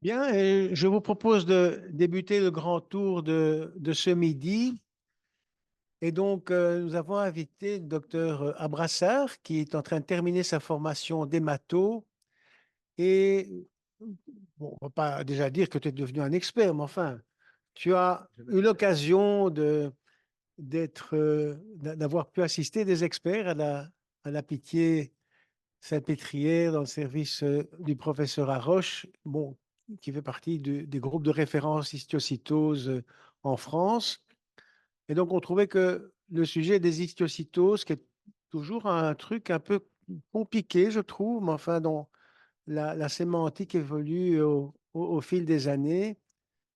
Bien, et je vous propose de débuter le grand tour de ce midi. Et donc, nous avons invité le docteur Abrassard, qui est en train de terminer sa formation d'hémato. Et bon, on ne va pas déjà dire que tu es devenu un expert, mais enfin, tu as eu l'occasion d'avoir pu assister des experts à la Pitié Salpêtrière dans le service du professeur Haroche, bon, qui fait partie des groupes de référence histiocytose en France. Et donc, on trouvait que le sujet des histiocytoses, qui est toujours un truc un peu compliqué, je trouve, mais enfin, dont la sémantique évolue au fil des années.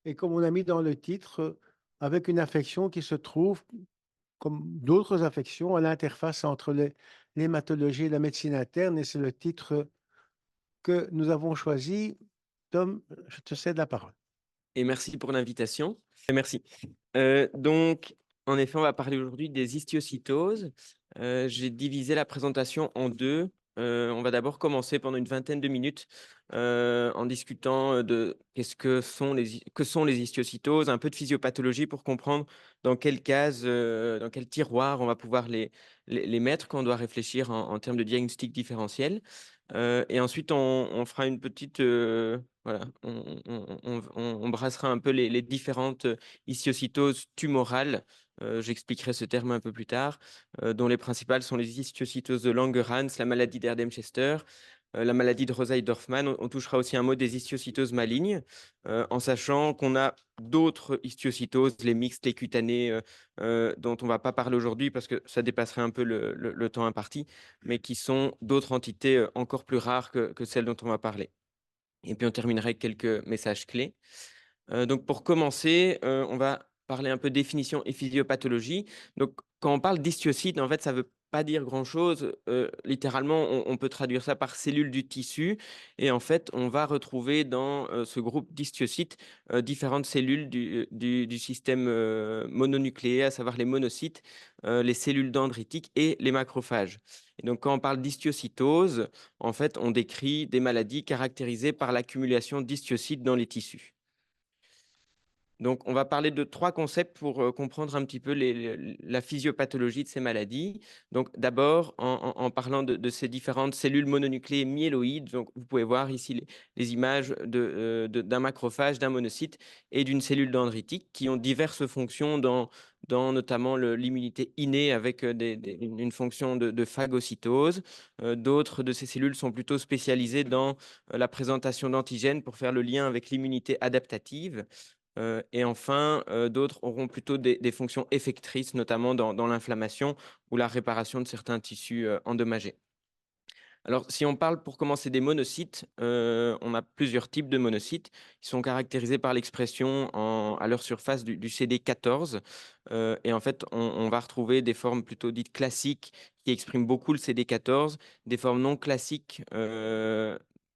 Et comme on a mis dans le titre, avec une affection qui se trouve, comme d'autres affections, à l'interface entre l'hématologie et la médecine interne. Et c'est le titre que nous avons choisi. Tom, je te cède la parole. Et merci pour l'invitation. Et merci. Donc, en effet, on va parler aujourd'hui des histiocytoses. J'ai divisé la présentation en deux. On va d'abord commencer pendant une vingtaine de minutes en discutant de que sont les histiocytoses, un peu de physiopathologie pour comprendre dans quelle case, dans quel tiroir on va pouvoir les mettre quand on doit réfléchir en termes de diagnostic différentiel. Et ensuite, on fera une petite, voilà, on brassera un peu les différentes histiocytoses tumorales. J'expliquerai ce terme un peu plus tard, dont les principales sont les histiocytoses de Langerhans, la maladie d'Erdem-Chester, la maladie de Rosay-Dorfman. On touchera aussi un mot des histiocytoses malignes, en sachant qu'on a d'autres histiocytoses, les mixtes, les cutanées, dont on ne va pas parler aujourd'hui parce que ça dépasserait un peu le temps imparti, mais qui sont d'autres entités encore plus rares que celles dont on va parler. Et puis on terminerait avec quelques messages clés. Donc pour commencer, on va parler un peu définition et physiopathologie. Donc quand on parle d'histiocyte, en fait, ça ne veut pas dire grand-chose. Littéralement, on peut traduire ça par cellules du tissu. Et en fait, on va retrouver dans ce groupe d'histiocytes différentes cellules du système mononucléé, à savoir les monocytes, les cellules dendritiques et les macrophages. Et donc quand on parle d'histiocytose, en fait, on décrit des maladies caractérisées par l'accumulation d'histiocytes dans les tissus. Donc, on va parler de trois concepts pour comprendre un petit peu la physiopathologie de ces maladies. Donc, d'abord, en parlant de ces différentes cellules mononucléées myéloïdes, donc vous pouvez voir ici les images d'un macrophage, d'un monocyte et d'une cellule dendritique qui ont diverses fonctions dans notamment l'immunité innée avec une fonction de phagocytose. D'autres de ces cellules sont plutôt spécialisées dans la présentation d'antigènes pour faire le lien avec l'immunité adaptative. Et enfin, d'autres auront plutôt des fonctions effectrices, notamment dans l'inflammation ou la réparation de certains tissus endommagés. Alors, si on parle pour commencer des monocytes, on a plusieurs types de monocytes qui sont caractérisés par l'expression à leur surface du CD14. Et en fait, on va retrouver des formes plutôt dites classiques qui expriment beaucoup le CD14, des formes non classiques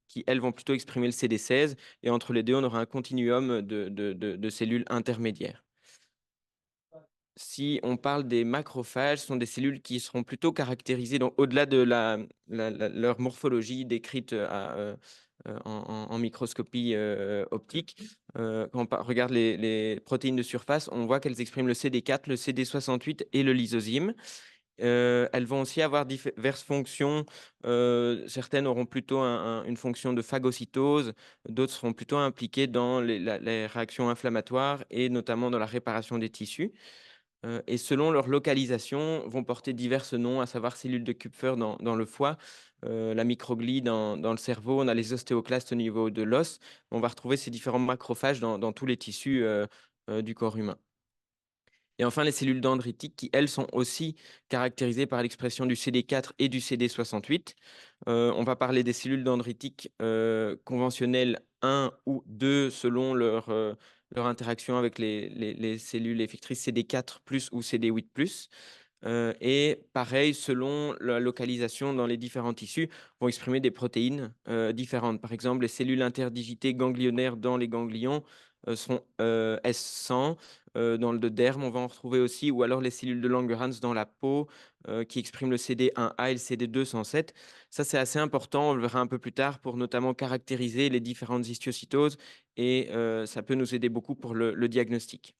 qui, elles, vont plutôt exprimer le CD16. Et entre les deux, on aura un continuum de cellules intermédiaires. Si on parle des macrophages, ce sont des cellules qui seront plutôt caractérisées, donc au-delà de leur morphologie décrite en microscopie optique. Quand on regarde les protéines de surface, on voit qu'elles expriment le CD4, le CD68 et le lysozyme. Elles vont aussi avoir diverses fonctions. Certaines auront plutôt une fonction de phagocytose, d'autres seront plutôt impliquées dans les réactions inflammatoires et notamment dans la réparation des tissus. Et selon leur localisation, vont porter divers noms, à savoir cellules de Kupfer dans le foie, la microglie dans le cerveau, on a les ostéoclastes au niveau de l'os. On va retrouver ces différents macrophages dans tous les tissus du corps humain. Et enfin, les cellules dendritiques qui, elles, sont aussi caractérisées par l'expression du CD4 et du CD68. On va parler des cellules dendritiques conventionnelles 1 ou 2 selon leur interaction avec les cellules effectrices CD4 plus ou CD8 plus. Et pareil, selon la localisation dans les différents tissus, vont exprimer des protéines différentes. Par exemple, les cellules interdigitées ganglionnaires dans les ganglions sont S100. Dans le derme, on va en retrouver aussi, ou alors les cellules de Langerhans dans la peau qui expriment le CD1A et le CD207. Ça, c'est assez important, on le verra un peu plus tard, pour notamment caractériser les différentes histiocytoses et ça peut nous aider beaucoup pour le diagnostic.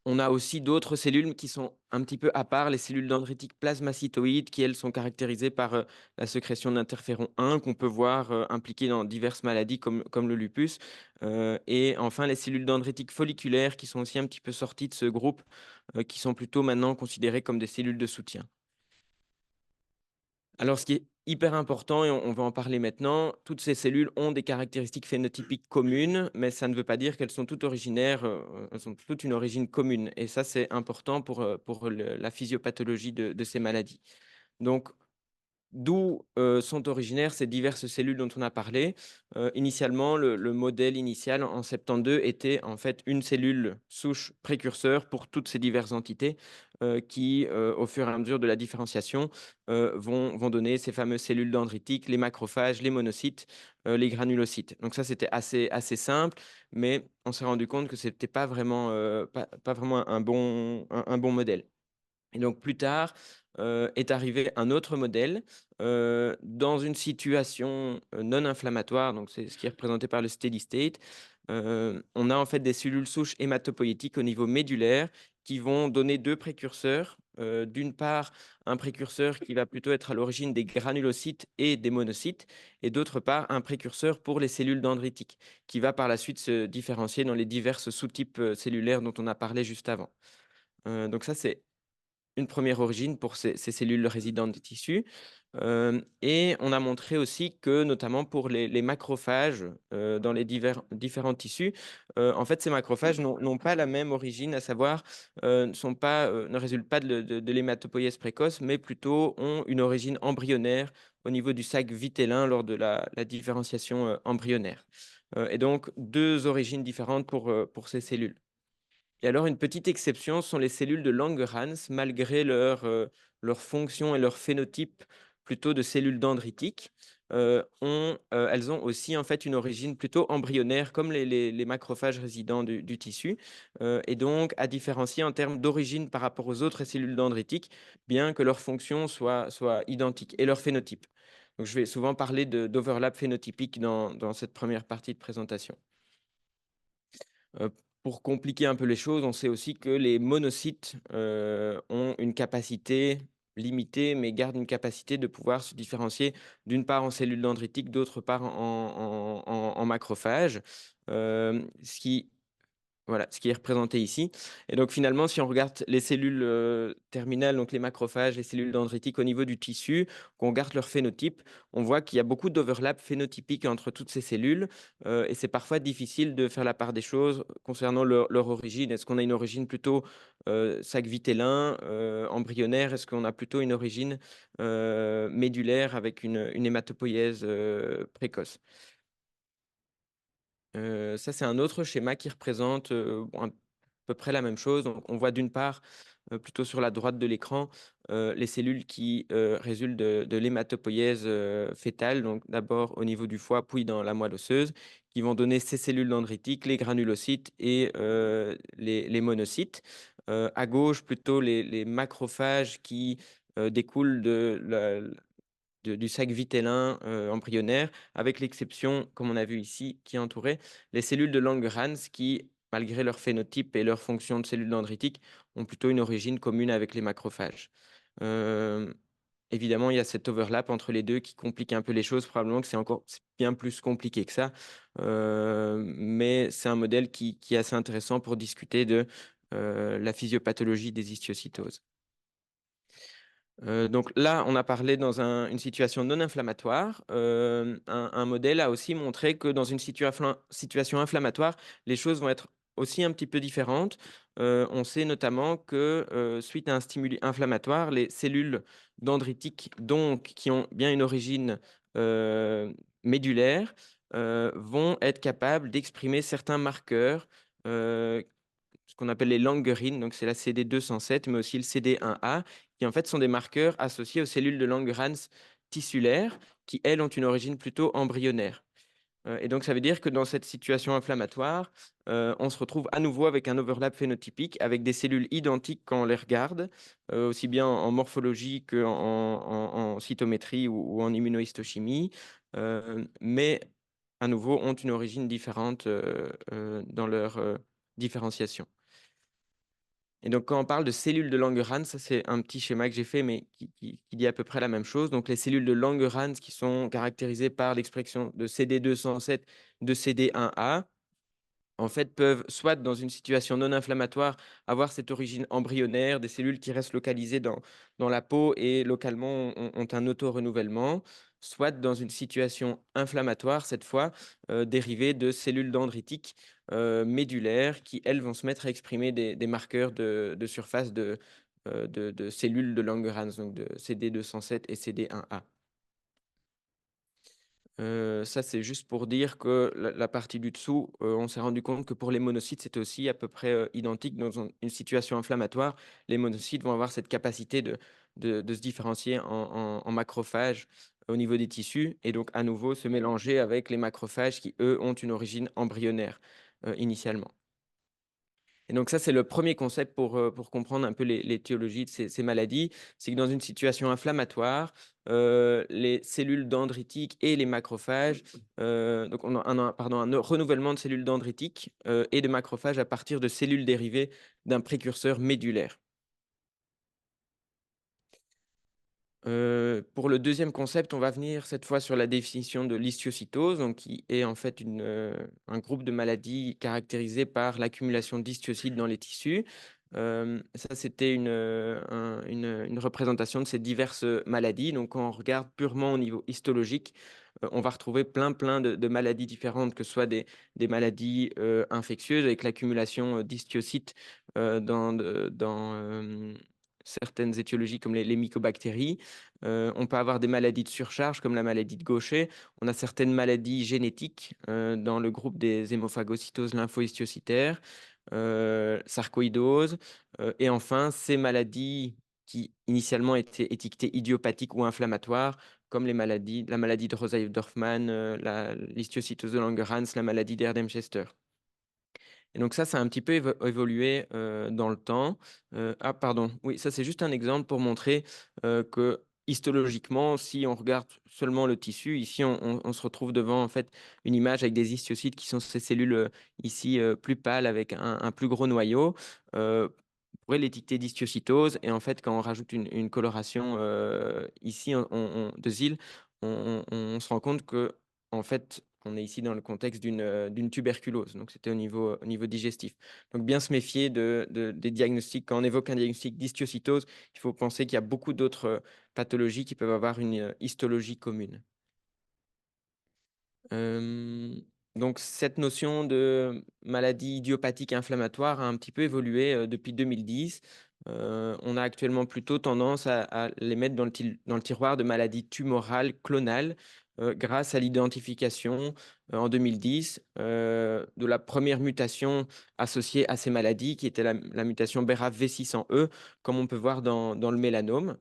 On a aussi d'autres cellules qui sont un petit peu à part, les cellules dendritiques plasmacytoïdes, qui elles sont caractérisées par la sécrétion d'interféron 1 qu'on peut voir impliquées dans diverses maladies comme le lupus. Et enfin, les cellules dendritiques folliculaires qui sont aussi un petit peu sorties de ce groupe, qui sont plutôt maintenant considérées comme des cellules de soutien. Alors, ce qui est hyper important, et on va en parler maintenant, toutes ces cellules ont des caractéristiques phénotypiques communes, mais ça ne veut pas dire qu'elles sont toutes originaires, elles ont toutes une origine commune. Et ça, c'est important pour la physiopathologie de ces maladies. Donc, d'où sont originaires ces diverses cellules dont on a parlé. Initialement, le modèle initial en 72 était en fait une cellule souche précurseur pour toutes ces diverses entités qui, au fur et à mesure de la différenciation, vont donner ces fameuses cellules dendritiques, les macrophages, les monocytes, les granulocytes. Donc ça, c'était assez simple, mais on s'est rendu compte que ce n'était pas vraiment, pas vraiment un bon modèle. Et donc plus tard, est arrivé un autre modèle, dans une situation, non inflammatoire, donc c'est ce qui est représenté par le steady state. On a en fait des cellules souches hématopoïétiques au niveau médulaire qui vont donner 2 précurseurs. D'une part, un précurseur qui va plutôt être à l'origine des granulocytes et des monocytes et d'autre part, un précurseur pour les cellules dendritiques qui va par la suite se différencier dans les diverses sous-types, cellulaires dont on a parlé juste avant. Donc ça, c'est une première origine pour ces cellules résidentes des tissus. Et on a montré aussi que, notamment pour les macrophages, dans les différents tissus, en fait, ces macrophages n'ont pas la même origine, à savoir, ne résultent pas de l'hématopoïèse précoce, mais plutôt ont une origine embryonnaire au niveau du sac vitellin lors de la différenciation, embryonnaire. Et donc 2 origines différentes pour ces cellules. Et alors, une petite exception sont les cellules de Langerhans, malgré leur fonction et leur phénotype plutôt de cellules dendritiques, elles ont aussi en fait une origine plutôt embryonnaire, comme les macrophages résidents du tissu, et donc à différencier en termes d'origine par rapport aux autres cellules dendritiques, bien que leur fonction soit identique et leur phénotype. Donc, je vais souvent parler d'overlap phénotypique dans cette première partie de présentation. Heu, pour compliquer un peu les choses, on sait aussi que les monocytes, ont une capacité limitée, mais gardent une capacité de pouvoir se différencier, d'une part en cellules dendritiques, d'autre part en macrophages. Ce qui Voilà, ce qui est représenté ici. Et donc finalement, si on regarde les cellules, terminales, donc les macrophages, les cellules dendritiques au niveau du tissu, qu'on regarde leur phénotype, on voit qu'il y a beaucoup d'overlap phénotypique entre toutes ces cellules, et c'est parfois difficile de faire la part des choses concernant leur origine. Est-ce qu'on a une origine plutôt, sac vitellin, embryonnaire? Est-ce qu'on a plutôt une origine, médulaire avec une hématopoïèse, précoce? Ça, c'est un autre schéma qui représente, bon, à peu près la même chose. Donc, on voit d'une part, plutôt sur la droite de l'écran, les cellules qui, résultent de l'hématopoïèse, fœtale, donc d'abord au niveau du foie, puis dans la moelle osseuse, qui vont donner ces cellules dendritiques, les granulocytes et les monocytes. À gauche, plutôt les macrophages qui, découlent du sac vitellin, embryonnaire, avec l'exception, comme on a vu ici, qui entourait les cellules de Langerhans qui, malgré leur phénotype et leur fonction de cellules dendritiques, ont plutôt une origine commune avec les macrophages. Hem, Évidemment, il y a cet overlap entre les 2 qui complique un peu les choses. Probablement que c'est bien plus compliqué que ça, mais c'est un modèle qui est assez intéressant pour discuter de, la physiopathologie des histiocytoses. Donc là, on a parlé dans une situation non inflammatoire. Un modèle a aussi montré que dans une situation inflammatoire, les choses vont être aussi un petit peu différentes. On sait notamment que, suite à un stimuli inflammatoire, les cellules dendritiques, donc qui ont bien une origine, médulaire, vont être capables d'exprimer certains marqueurs, heu, ce qu'on appelle les langerines, donc c'est la CD207, mais aussi le CD1A, qui en fait sont des marqueurs associés aux cellules de Langerhans tissulaires, qui elles ont une origine plutôt embryonnaire. Et donc, ça veut dire que dans cette situation inflammatoire, on se retrouve à nouveau avec un overlap phénotypique, avec des cellules identiques quand on les regarde, aussi bien en morphologie qu'en en cytométrie ou en immunohistochimie, mais à nouveau ont une origine différente dans leur différenciation. Et donc, quand on parle de cellules de Langerhans, ça c'est un petit schéma que j'ai fait, mais qui dit à peu près la même chose. Donc, les cellules de Langerhans qui sont caractérisées par l'expression de CD207, de CD1A, en fait, peuvent, soit dans une situation non inflammatoire, avoir cette origine embryonnaire, des cellules qui restent localisées dans la peau et localement ont un auto-renouvellement, soit dans une situation inflammatoire, cette fois, dérivée de cellules dendritiques médulaires qui, elles, vont se mettre à exprimer des marqueurs de surface de cellules de Langerhans, donc de CD207 et CD1A. Ça, c'est juste pour dire que la partie du dessous, on s'est rendu compte que pour les monocytes, c'était aussi à peu près identique. Dans une situation inflammatoire, les monocytes vont avoir cette capacité de se différencier en macrophages au niveau des tissus et donc à nouveau se mélanger avec les macrophages qui, eux, ont une origine embryonnaire initialement. Et donc ça, c'est le premier concept pour comprendre un peu l'étiologie de ces maladies. C'est que dans une situation inflammatoire, les cellules dendritiques et les macrophages, donc on a un renouvellement de cellules dendritiques et de macrophages à partir de cellules dérivées d'un précurseur médulaire. Pour le deuxième concept, on va venir cette fois sur la définition de l'histiocytose, donc qui est en fait un groupe de maladies caractérisées par l'accumulation d'histiocytes dans les tissus. Ça, c'était une représentation de ces diverses maladies. Donc, quand on regarde purement au niveau histologique, on va retrouver plein de maladies différentes, que ce soit des maladies infectieuses avec l'accumulation d'histiocytes dans certaines étiologies comme les mycobactéries. On peut avoir des maladies de surcharge comme la maladie de Gaucher. On a certaines maladies génétiques dans le groupe des hémophagocytoses lymphohistiocytaires, sarcoïdose. Et enfin, ces maladies qui initialement étaient étiquetées idiopathiques ou inflammatoires, comme la maladie de Rosay-Dorfman, l'histiocytose de Langerhans, la maladie d'Erdem-Chester. Et donc ça a un petit peu évolué dans le temps. Ah, pardon, oui, ça c'est juste un exemple pour montrer que histologiquement, si on regarde seulement le tissu, ici on se retrouve devant en fait une image avec des histiocytes qui sont ces cellules ici plus pâles avec un plus gros noyau. On pourrait l'étiqueter d'histiocytose et en fait quand on rajoute une coloration ici de ZIL, on se rend compte que en fait on est ici dans le contexte d'une tuberculose, donc c'était au niveau digestif. Donc bien se méfier des diagnostics. Quand on évoque un diagnostic d'histiocytose, il faut penser qu'il y a beaucoup d'autres pathologies qui peuvent avoir une histologie commune. Euh, donc cette notion de maladie idiopathique inflammatoire a un petit peu évolué depuis 2010. On a actuellement plutôt tendance à les mettre dans le tiroir de maladies tumorales clonales grâce à l'identification en 2010 de la première mutation associée à ces maladies qui était la mutation BRAF V600E, comme on peut voir dans le mélanome.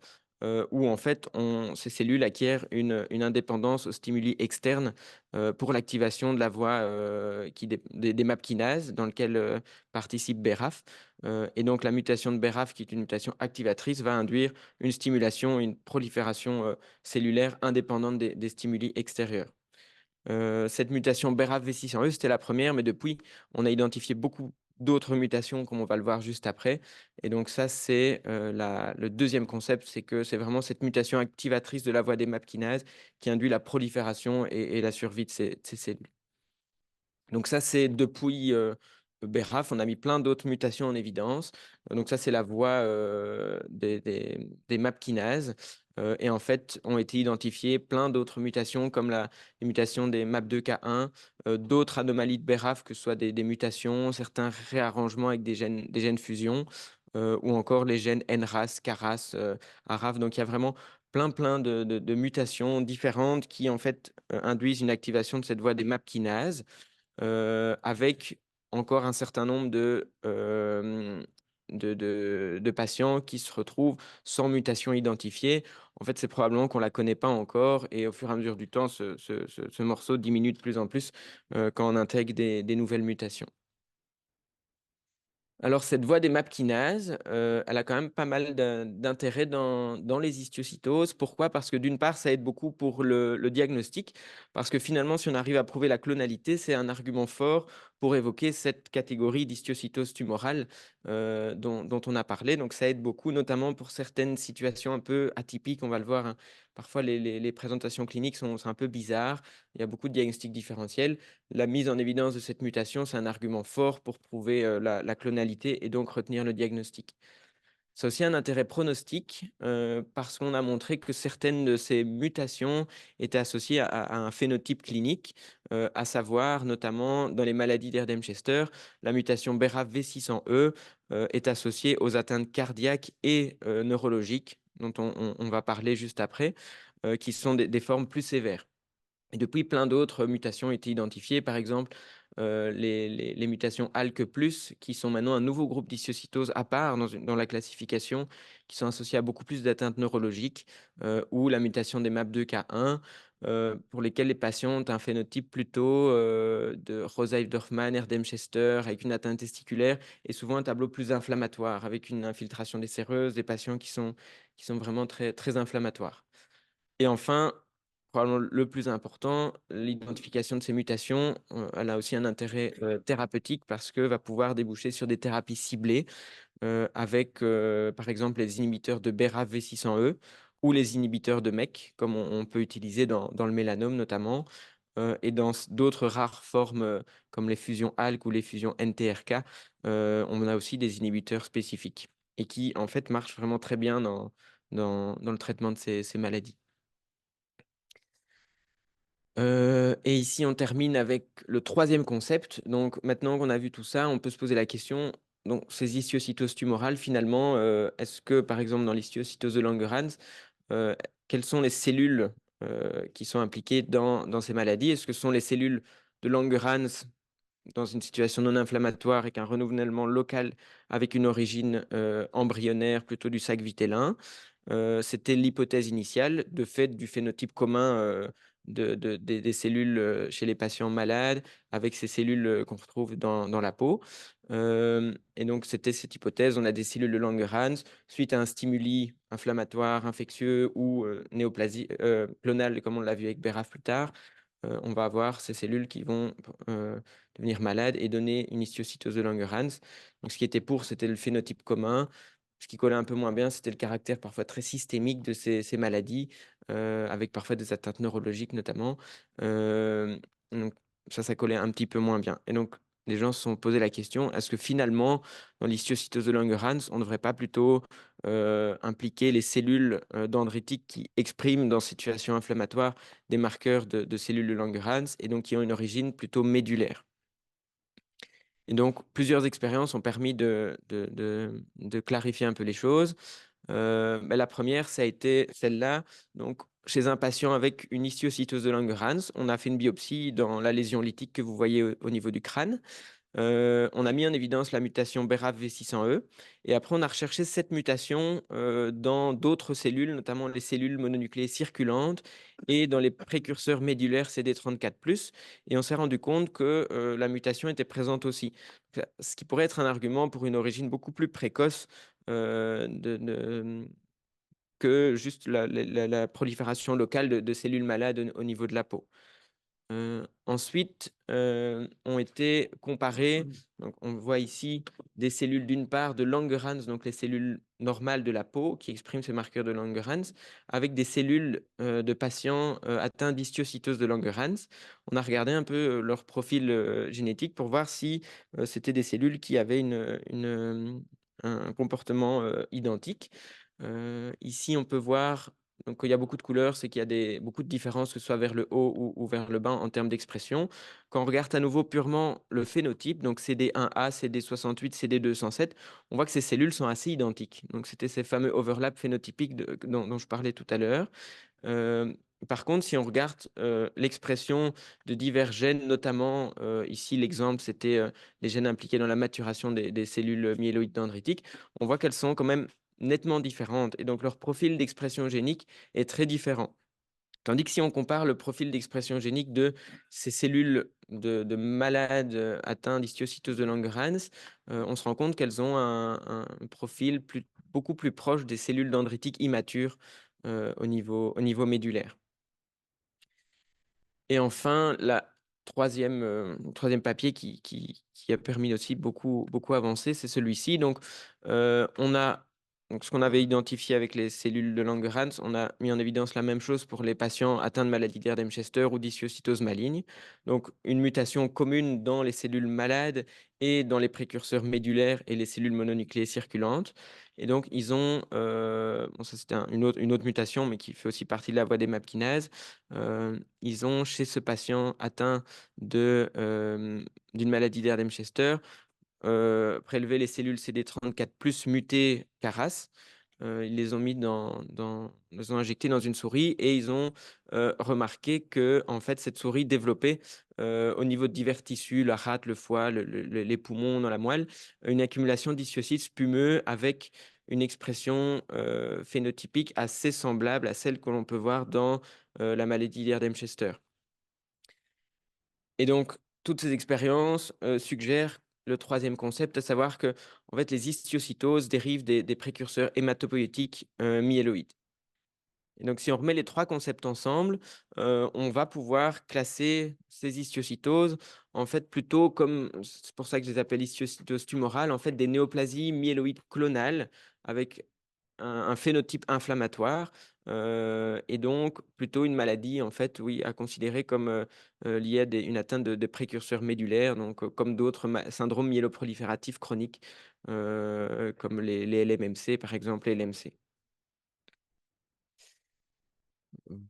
Où en fait ces cellules acquièrent une indépendance aux stimuli externes pour l'activation de la voie des MAP kinases dans lequel participe BRAF. Et donc la mutation de BRAF, qui est une mutation activatrice, va induire une stimulation, une prolifération cellulaire indépendante des stimuli extérieurs. Cette mutation BRAF V600E, c'était la première, mais depuis, on a identifié beaucoup d'autres mutations, comme on va le voir juste après. Et donc ça, c'est le deuxième concept, c'est que c'est vraiment cette mutation activatrice de la voie des MAP kinases qui induit la prolifération et la survie de ces cellules. Donc ça, c'est depuis BRAF, on a mis plein d'autres mutations en évidence. Donc ça, c'est la voie des MAP kinases. Et en fait, ont été identifiées plein d'autres mutations comme les mutations des MAP2K1, d'autres anomalies de BRAF, que ce soit des mutations, certains réarrangements avec des gènes fusion, ou encore les gènes NRAS, KRAS, ARAF. Donc il y a vraiment plein de mutations différentes qui en fait induisent une activation de cette voie des MAP kinases avec encore un certain nombre de patients qui se retrouvent sans mutation identifiée. En fait, c'est probablement qu'on ne la connaît pas encore et au fur et à mesure du temps, ce morceau diminue de plus en plus quand on intègre des nouvelles mutations. Alors, cette voie des MAP kinases, elle a quand même pas mal d'intérêt dans les histiocytoses. Pourquoi? Parce que d'une part, ça aide beaucoup pour le diagnostic, parce que finalement, si on arrive à prouver la clonalité, c'est un argument fort pour évoquer cette catégorie d'histiocytose tumorale dont on a parlé. Donc, ça aide beaucoup, notamment pour certaines situations un peu atypiques. On va le voir, hein. Parfois, les présentations cliniques sont un peu bizarres. Il y a beaucoup de diagnostics différentiels. La mise en évidence de cette mutation, c'est un argument fort pour prouver la clonalité et donc retenir le diagnostic. C'est aussi un intérêt pronostic parce qu'on a montré que certaines de ces mutations étaient associées à un phénotype clinique, à savoir notamment dans les maladies d'Erdheim-Chester, la mutation BRAF V600E est associée aux atteintes cardiaques et neurologiques, dont on va parler juste après, qui sont des formes plus sévères. Et depuis, plein d'autres mutations ont été identifiées, par exemple les mutations ALK+, qui sont maintenant un nouveau groupe d'histiocytose à part dans la classification, qui sont associées à beaucoup plus d'atteintes neurologiques, ou la mutation des MAP2K1, pour lesquelles les patients ont un phénotype plutôt de Rosa-Dorfman, Erdheim-Chester, avec une atteinte testiculaire, et souvent un tableau plus inflammatoire, avec une infiltration des séreuses, des patients qui sont vraiment très, très inflammatoires. Et enfin, probablement le plus important, l'identification de ces mutations, elle a aussi un intérêt thérapeutique parce que va pouvoir déboucher sur des thérapies ciblées avec, par exemple, les inhibiteurs de BRAF V600E ou les inhibiteurs de MEK, comme on peut utiliser dans le mélanome notamment, et dans d'autres rares formes comme les fusions ALK ou les fusions NTRK, on a aussi des inhibiteurs spécifiques et qui, en fait, marchent vraiment très bien dans le traitement de ces maladies. Et ici, on termine avec le troisième concept. Donc, maintenant qu'on a vu tout ça, on peut se poser la question, donc ces histiocytoses tumorales, finalement, est-ce que, par exemple, dans l'histiocytose de Langerhans, heu, quelles sont les cellules qui sont impliquées dans ces maladies? Est-ce que ce sont les cellules de Langerhans dans une situation non inflammatoire et qu'un renouvellement local avec une origine embryonnaire plutôt du sac vitellin? C'était l'hypothèse initiale, de fait du phénotype commun des cellules chez les patients malades, avec ces cellules qu'on retrouve dans la peau. Et donc, c'était cette hypothèse. On a des cellules de Langerhans suite à un stimuli inflammatoire, infectieux ou néoplasie clonal, comme on l'a vu avec BRAF plus tard. On va avoir ces cellules qui vont devenir malades et donner une histiocytose de Langerhans. Donc, ce qui était pour, c'était le phénotype commun. Ce qui collait un peu moins bien, c'était le caractère parfois très systémique de ces maladies, avec parfois des atteintes neurologiques notamment. Donc ça collait un petit peu moins bien. Et donc, les gens se sont posé la question, est-ce que finalement, dans l'histiocytose de Langerhans, on ne devrait pas plutôt impliquer les cellules dendritiques qui expriment dans situation inflammatoire des marqueurs de cellules de Langerhans et donc qui ont une origine plutôt médulaire? Et donc, plusieurs expériences ont permis de clarifier un peu les choses. Bah, la première, ça a été celle-là. Donc, chez un patient avec une histiocytose de Langerhans, on a fait une biopsie dans la lésion lytique que vous voyez au niveau du crâne. On a mis en évidence la mutation BRAF V600E et après on a recherché cette mutation, dans d'autres cellules, notamment les cellules mononucléées circulantes et dans les précurseurs médulaires CD34+, et on s'est rendu compte que, la mutation était présente aussi. Ce qui pourrait être un argument pour une origine beaucoup plus précoce, que juste la prolifération locale de cellules malades au niveau de la peau. Ensuite, ont été comparées, donc on voit ici des cellules d'une part de Langerhans, donc les cellules normales de la peau qui expriment ces marqueurs de Langerhans, avec des cellules de patients atteints d'histiocytose de Langerhans. On a regardé un peu leur profil génétique pour voir si c'était des cellules qui avaient un comportement identique. Ici, on peut voir donc, il y a beaucoup de couleurs, c'est qu'il y a beaucoup de différences, que ce soit vers le haut ou vers le bas en termes d'expression. Quand on regarde à nouveau purement le phénotype, donc CD1A, CD68, CD207, on voit que ces cellules sont assez identiques. Donc, c'était ces fameux overlaps phénotypiques dont je parlais tout à l'heure. Par contre, si on regarde l'expression de divers gènes, notamment ici l'exemple c'était les gènes impliqués dans la maturation des cellules myéloïdes dendritiques, on voit qu'elles sont quand même nettement différentes et donc leur profil d'expression génique est très différent. Tandis que si on compare le profil d'expression génique de ces cellules de malades atteints d'histiocytose de Langerhans, on se rend compte qu'elles ont un profil beaucoup plus proche des cellules dendritiques immatures au niveau médulaire. Et enfin, la troisième papier qui a permis aussi beaucoup avancer, c'est celui-ci. Donc, on a donc ce qu'on avait identifié avec les cellules de Langerhans, on a mis en évidence la même chose pour les patients atteints de maladie d'Erdheim-Chester ou d'histiocytose maligne. Donc, une mutation commune dans les cellules malades et dans les précurseurs médulaires et les cellules mononucléées circulantes. Et donc, ils ont, bon, ça c'était une autre mutation, mais qui fait aussi partie de la voie des MAP kinases. Ils ont, chez ce patient atteint d'une maladie d'Erdheim-Chester, prélevé les cellules CD34+ mutées CARAS. Ils les ont mis ils ont injecté dans une souris et ils ont remarqué que en fait, cette souris développait au niveau de divers tissus, la rate, le foie, les poumons, dans la moelle, une accumulation d'histiocytes spumeux avec une expression phénotypique assez semblable à celle que l'on peut voir dans la maladie d'Erdheim-Chester. Et donc, toutes ces expériences suggèrent le troisième concept, à savoir que en fait, les histiocytoses dérivent des précurseurs hématopoïétiques myéloïdes. Et donc, si on remet les trois concepts ensemble, on va pouvoir classer ces histiocytoses en fait plutôt comme, c'est pour ça que je les appelle histiocytoses tumorales, en fait des néoplasies myéloïdes clonales avec un phénotype inflammatoire et donc plutôt une maladie en fait, oui, à considérer comme liée à une atteinte de précurseurs médulaires, donc comme d'autres syndromes myéloprolifératifs chroniques comme les LMMC par exemple, les LMC.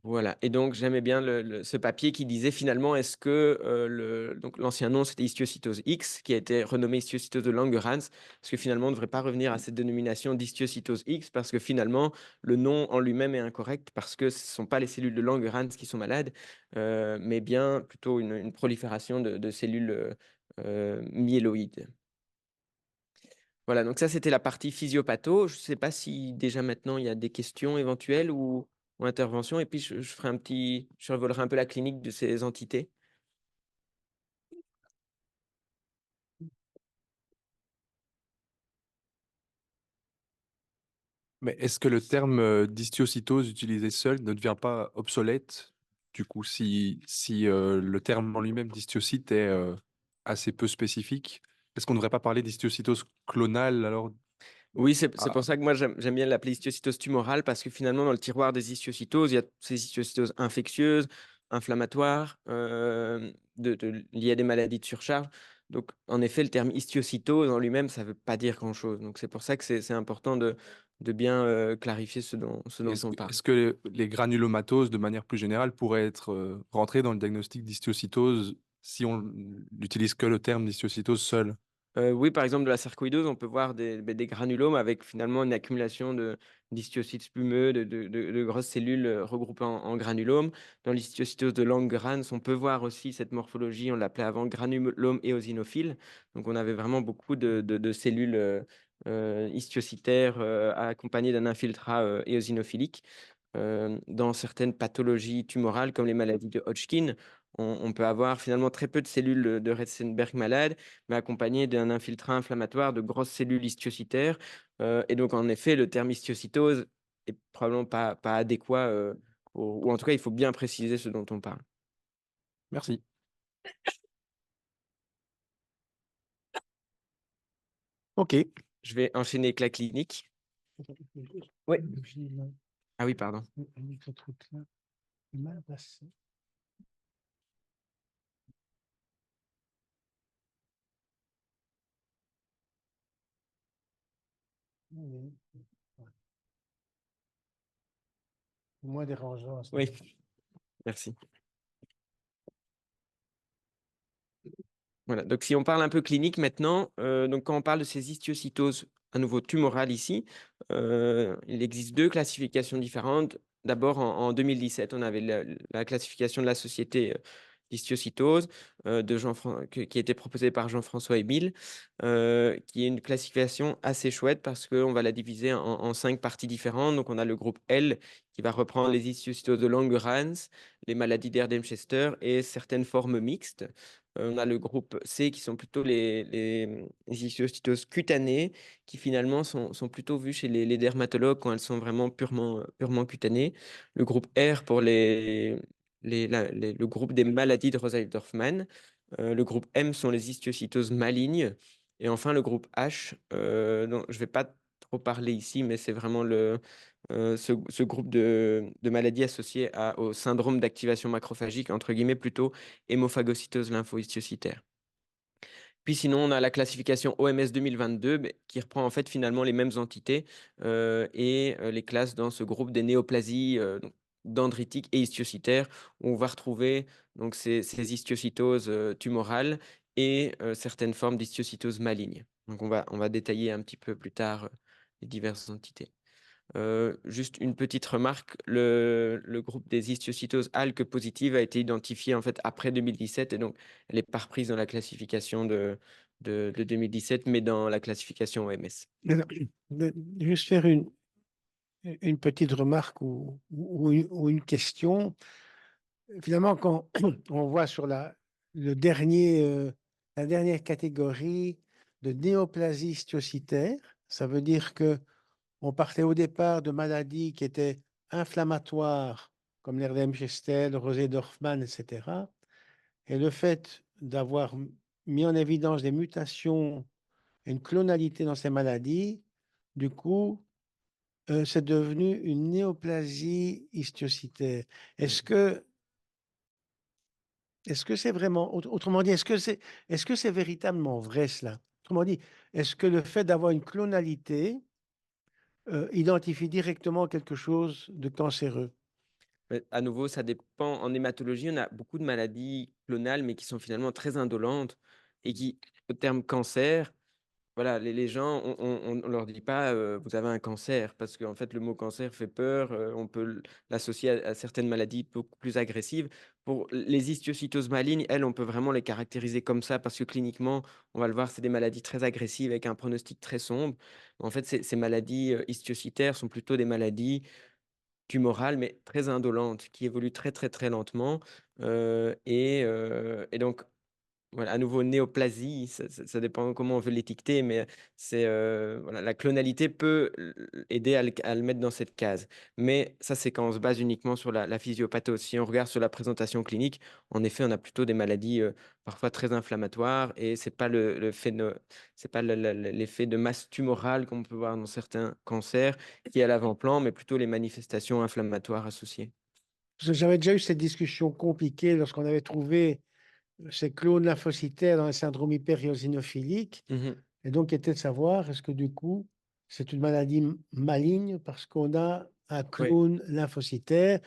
Voilà. Et donc j'aimais bien ce papier qui disait finalement est-ce que donc l'ancien nom c'était histiocytose X qui a été renommé histiocytose de Langerhans, parce que finalement on ne devrait pas revenir à cette dénomination d'histiocytose X parce que finalement le nom en lui-même est incorrect parce que ce ne sont pas les cellules de Langerhans qui sont malades, mais bien plutôt une prolifération de cellules myéloïdes. Voilà, donc ça c'était la partie physiopatho. Je ne sais pas si déjà maintenant il y a des questions éventuelles ou interventions, et puis je ferai je survolerai un peu la clinique de ces entités. Mais est-ce que le terme d'histiocytose utilisé seul ne devient pas obsolète, du coup, si le terme en lui-même d'histiocyte est assez peu spécifique? Est-ce qu'on ne devrait pas parler d'histiocytose clonale alors? Oui, c'est Ah, pour ça que moi j'aime bien l'appeler histiocytose tumorale, parce que finalement dans le tiroir des histiocytoses, il y a ces histiocytoses infectieuses, inflammatoires, liées à des maladies de surcharge. Donc en effet, le terme histiocytose en lui-même, ça ne veut pas dire grand-chose. Donc c'est pour ça que c'est important de bien clarifier ce dont on parle. est-ce que les granulomatoses, de manière plus générale, pourraient être rentrées dans le diagnostic d'histiocytose si on n'utilise que le terme d'histiocytose seul? Oui, par exemple, de la sarcoïdose, on peut voir des granulomes avec finalement une accumulation d'histiocytes spumeux, de grosses cellules regroupées en granulomes. Dans l'histiocytose de Langerhans, on peut voir aussi cette morphologie, on l'appelait avant granulome éosinophile. Donc, on avait vraiment beaucoup de cellules histiocytaires accompagnées d'un infiltrat éosinophilique. Dans certaines pathologies tumorales, comme les maladies de Hodgkin, on peut avoir finalement très peu de cellules de Retsenberg malades, mais accompagnées d'un infiltrat inflammatoire de grosses cellules histiocytaires. Et donc, en effet, le terme histiocytose est probablement pas adéquat, ou en tout cas, il faut bien préciser ce dont on parle. Merci. OK. Je vais enchaîner avec la clinique. Oui. Ah oui, pardon. Moins dérangeant. Oui, merci. Voilà, donc si on parle un peu clinique maintenant, donc quand on parle de ces histiocytoses à nouveau tumorales ici, il existe deux classifications différentes. d'abord, en 2017, on avait la classification de la société d'histiocytose qui a été proposée par Jean-François Émile, qui est une classification assez chouette parce qu'on va la diviser en 5 parties différentes. Donc, on a le groupe L qui va reprendre les histiocytoses de Langerhans, les maladies d'Erdheim-Chester et certaines formes mixtes. On a le groupe C qui sont plutôt les histiocytoses cutanées qui finalement sont plutôt vues chez les dermatologues quand elles sont vraiment purement cutanées. Le groupe R pour le groupe des maladies de Rosalind-Dorfman. Le groupe M sont les histiocytoses malignes. Et enfin, le groupe H, dont je ne vais pas trop parler ici, mais c'est vraiment ce groupe de maladies associées au syndrome d'activation macrophagique, entre guillemets, plutôt hémophagocytose lymphohistiocytaire. Puis sinon, on a la classification OMS 2022 qui reprend en fait finalement les mêmes entités et les classes dans ce groupe des néoplasies dendritiques et histiocytaires où on va retrouver donc ces histiocytoses tumorales et certaines formes d'histiocytose maligne. Donc on va détailler un petit peu plus tard les diverses entités. Juste une petite remarque, le groupe des histiocytoses ALK positives a été identifié en fait après 2017 et donc elle n'est pas reprise dans la classification de 2017, mais dans la classification OMS. Juste faire une petite remarque ou une question. Finalement, quand on voit sur la dernière catégorie de néoplasie histiocytaire, ça veut dire que on partait au départ de maladies qui étaient inflammatoires, comme l'Erdheim-Chester, le Rosé-Dorfman, etc. Et le fait d'avoir mis en évidence des mutations, une clonalité dans ces maladies, du coup, c'est devenu une néoplasie histiocytaire. Est-ce que c'est vraiment, autrement dit, est-ce que c'est véritablement vrai cela? Autrement dit, est-ce que le fait d'avoir une clonalité identifie directement quelque chose de cancéreux? Mais à nouveau, ça dépend. En hématologie, on a beaucoup de maladies clonales, mais qui sont finalement très indolentes et qui, au terme cancer, voilà, les gens, on leur dit pas vous avez un cancer parce qu'en fait le mot cancer fait peur. On peut l'associer à certaines maladies beaucoup plus agressives. Pour les histiocytoses malignes, elles, on peut vraiment les caractériser comme ça parce que cliniquement, on va le voir, c'est des maladies très agressives avec un pronostic très sombre. En fait, ces maladies histiocytaires sont plutôt des maladies tumorales, mais très indolentes, qui évoluent très très très lentement. Et donc voilà, à nouveau, néoplasie, ça dépend comment on veut l'étiqueter, mais c'est voilà, la clonalité peut aider à le mettre dans cette case. Mais ça, c'est quand on se base uniquement sur la physiopathose. Si on regarde sur la présentation clinique, en effet, on a plutôt des maladies parfois très inflammatoires et c'est pas c'est pas l'effet de masse tumorale qu'on peut voir dans certains cancers qui est à l'avant-plan, mais plutôt les manifestations inflammatoires associées. J'avais déjà eu cette discussion compliquée lorsqu'on avait trouvé ces clones lymphocytaires dans un syndrome hyperiosénophilique. Mhm. Et donc, était de savoir, est-ce que du coup, c'est une maladie maligne parce qu'on a un Oui. clone lymphocytaire?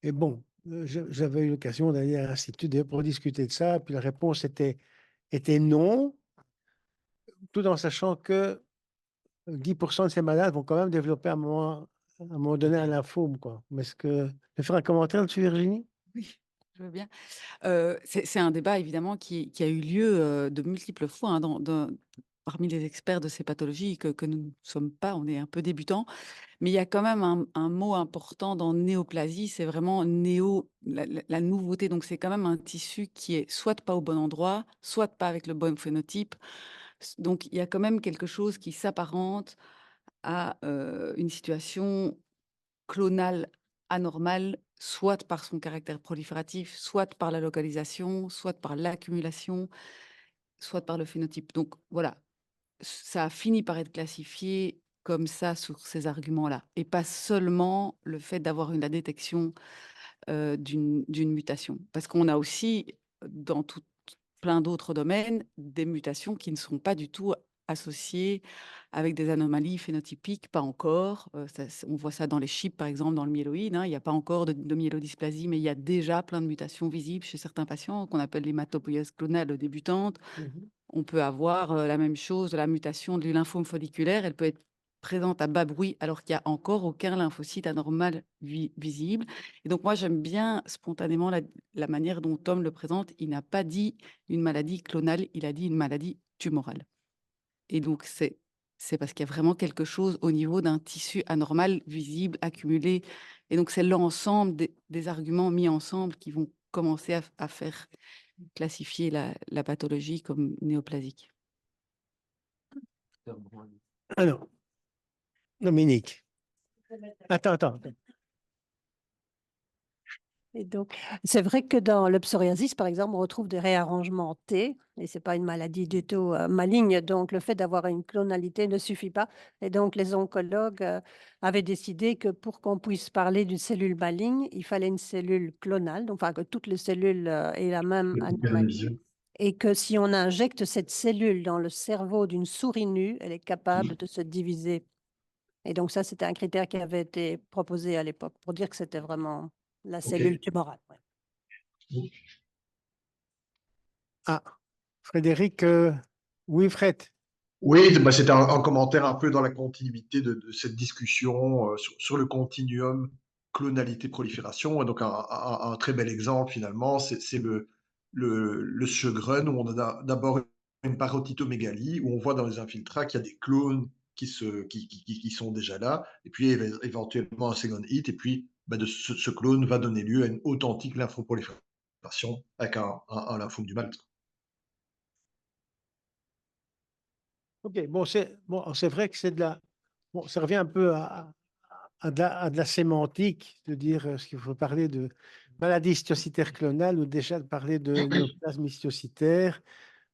Et bon, j'avais eu l'occasion d'aller à l'Institut d'ailleurs pour discuter de ça. Puis la réponse était non, tout en sachant que 10% de ces malades vont quand même développer à un moment donné un lymphome, quoi. Mais est-ce que... Tu veux faire un commentaire dessus, Virginie? Oui, je veux bien. C'est un débat évidemment qui a eu lieu de multiples fois hein, parmi les experts de ces pathologies que nous ne sommes pas, on est un peu débutants, mais il y a quand même un mot important dans néoplasie, c'est vraiment la nouveauté. Donc c'est quand même un tissu qui est soit pas au bon endroit, soit pas avec le bon phénotype. Donc il y a quand même quelque chose qui s'apparente à une situation clonale anormale, soit par son caractère prolifératif, soit par la localisation, soit par l'accumulation, soit par le phénotype. Donc voilà, ça a fini par être classifié comme ça sur ces arguments-là, et pas seulement le fait d'avoir la détection d'une mutation. Parce qu'on a aussi, dans plein d'autres domaines, des mutations qui ne sont pas du tout associées avec des anomalies phénotypiques, pas encore. On voit ça dans les chips, par exemple, dans le myéloïde. Hein, il n'y a pas encore de myélodysplasie, mais il y a déjà plein de mutations visibles chez certains patients qu'on appelle l'hématopoïèse clonale débutante. On peut avoir la même chose, la mutation du lymphome folliculaire. Elle peut être présente à bas bruit alors qu'il n'y a encore aucun lymphocyte anormal visible. Et donc moi j'aime bien spontanément la manière dont Tom le présente. Il n'a pas dit une maladie clonale, il a dit une maladie tumorale. Et donc c'est parce qu'il y a vraiment quelque chose au niveau d'un tissu anormal visible, accumulé. Et donc c'est l'ensemble des arguments mis ensemble qui vont commencer à faire classifier la pathologie comme néoplasique. Alors, Dominique. Attends. Et donc, c'est vrai que dans le psoriasis, par exemple, on retrouve des réarrangements T, et c'est pas une maladie du tout maligne. Donc, le fait d'avoir une clonalité ne suffit pas. Et donc, les oncologues avaient décidé que pour qu'on puisse parler d'une cellule maligne, il fallait une cellule clonale, donc enfin que toutes les cellules aient la même anomalie. Et que si on injecte cette cellule dans le cerveau d'une souris nue, elle est capable de se diviser. Et donc, ça, c'était un critère qui avait été proposé à l'époque pour dire que c'était vraiment la cellule tumorale. Ouais. Ah, Frédéric, oui, Fred. Oui, bah, c'était un commentaire un peu dans la continuité de cette discussion sur le continuum clonalité-prolifération. Et donc, un très bel exemple, finalement, c'est le Sjögren, où on a d'abord une parotytomégalie, où on voit dans les infiltrats qu'il y a des clones qui sont déjà là, et puis éventuellement un second hit, et puis bah, ce clone va donner lieu à une authentique lymphoprolifération avec un lymphome du mal. OK, bon, c'est vrai que c'est de la. Bon, ça revient un peu à de la sémantique, de dire ce qu'il faut parler de maladie histiocytaire clonale ou déjà de parler de néoplasme histiocytaire.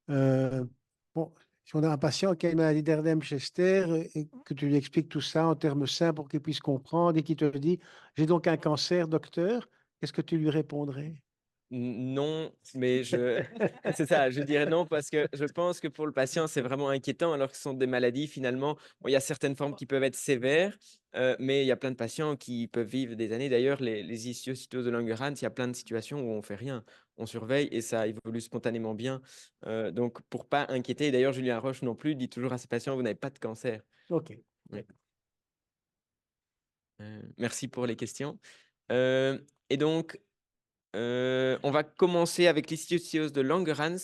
Bon, si on a un patient qui a une maladie d'Erdheim-Chester et que tu lui expliques tout ça en termes simples pour qu'il puisse comprendre et qu'il te dit: j'ai donc un cancer, docteur, qu'est-ce que tu lui répondrais? Non, mais c'est ça, je dirais non parce que je pense que pour le patient, c'est vraiment inquiétant alors que ce sont des maladies finalement. Bon, il y a certaines formes qui peuvent être sévères, mais il y a plein de patients qui peuvent vivre des années. D'ailleurs, les histiocytoses de Langerhans, il y a plein de situations où on fait rien, on surveille et ça évolue spontanément bien. Donc, pour pas inquiéter, et d'ailleurs, Julien Roche non plus dit toujours à ses patients, vous n'avez pas de cancer. OK. Ouais. Merci pour les questions. Et donc, on va commencer avec l'histiocytose de Langerhans.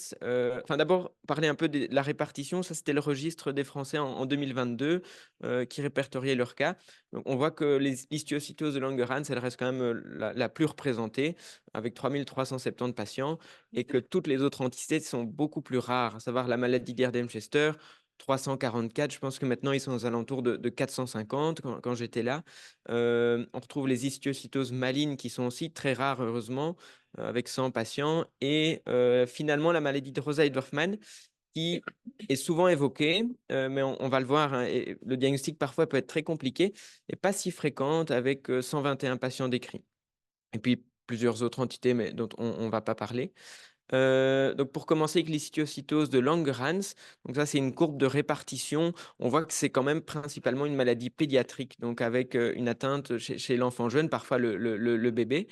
Enfin, d'abord, parler un peu de la répartition. Ça, c'était le registre des Français en 2022 qui répertoriait leur cas. Donc, on voit que l'histiocytose de Langerhans, elle reste quand même la plus représentée, avec 3370 patients, et que toutes les autres entités sont beaucoup plus rares, à savoir la maladie d'Erdheim-Chester, 344. Je pense que maintenant, ils sont aux alentours de 450 quand j'étais là. On retrouve les histiocytoses malignes qui sont aussi très rares, heureusement, avec 100 patients. Et finalement, la maladie de Rosai-Dorfman, qui est souvent évoquée, mais on va le voir, hein, et le diagnostic parfois peut être très compliqué et pas si fréquente, avec 121 patients décrits. Et puis plusieurs autres entités, mais dont on ne va pas parler. Donc pour commencer avec l'histiocytose de Langerhans, donc ça c'est une courbe de répartition. On voit que c'est quand même principalement une maladie pédiatrique, donc avec une atteinte chez l'enfant jeune, parfois le bébé,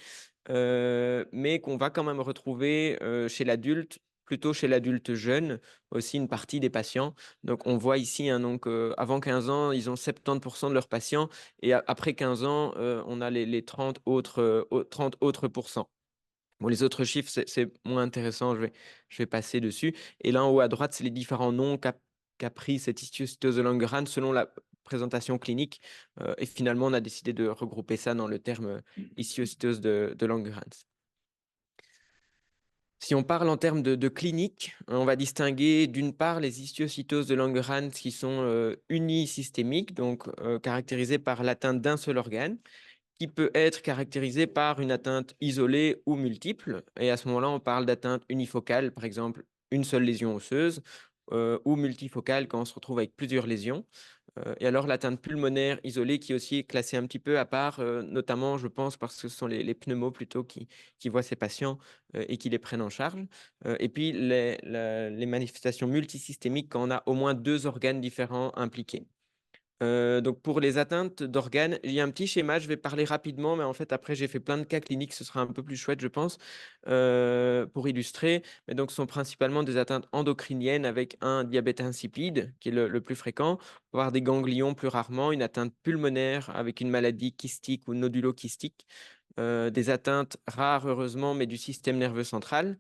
mais qu'on va quand même retrouver chez l'adulte, plutôt chez l'adulte jeune, aussi une partie des patients. Donc on voit ici, hein, donc, avant 15 ans, ils ont 70% de leurs patients, et après 15 ans, on a les 30 autres pourcents. Bon, les autres chiffres, c'est moins intéressant, je vais passer dessus. Et là, en haut à droite, c'est les différents noms qu'a pris cette histiocytose de Langerhans selon la présentation clinique. Et finalement, on a décidé de regrouper ça dans le terme histiocytose de Langerhans. Si on parle en termes de clinique, on va distinguer d'une part les histiocytoses de Langerhans qui sont unisystémiques, donc caractérisées par l'atteinte d'un seul organe, qui peut être caractérisée par une atteinte isolée ou multiple. Et à ce moment-là, on parle d'atteinte unifocale, par exemple une seule lésion osseuse, ou multifocale quand on se retrouve avec plusieurs lésions. Et alors l'atteinte pulmonaire isolée qui aussi est classée un petit peu à part, notamment, je pense, parce que ce sont les pneumos plutôt qui voient ces patients et qui les prennent en charge. Et puis les manifestations multisystémiques quand on a au moins 2 organes différents impliqués. Donc, pour les atteintes d'organes, il y a un petit schéma, je vais parler rapidement, mais en fait, après, j'ai fait plein de cas cliniques, ce sera un peu plus chouette, je pense, pour illustrer. Mais donc, ce sont principalement des atteintes endocriniennes avec un diabète insipide, qui est le plus fréquent, voire des ganglions plus rarement, une atteinte pulmonaire avec une maladie kystique ou nodulo-kystique, des atteintes rares, heureusement, mais du système nerveux central,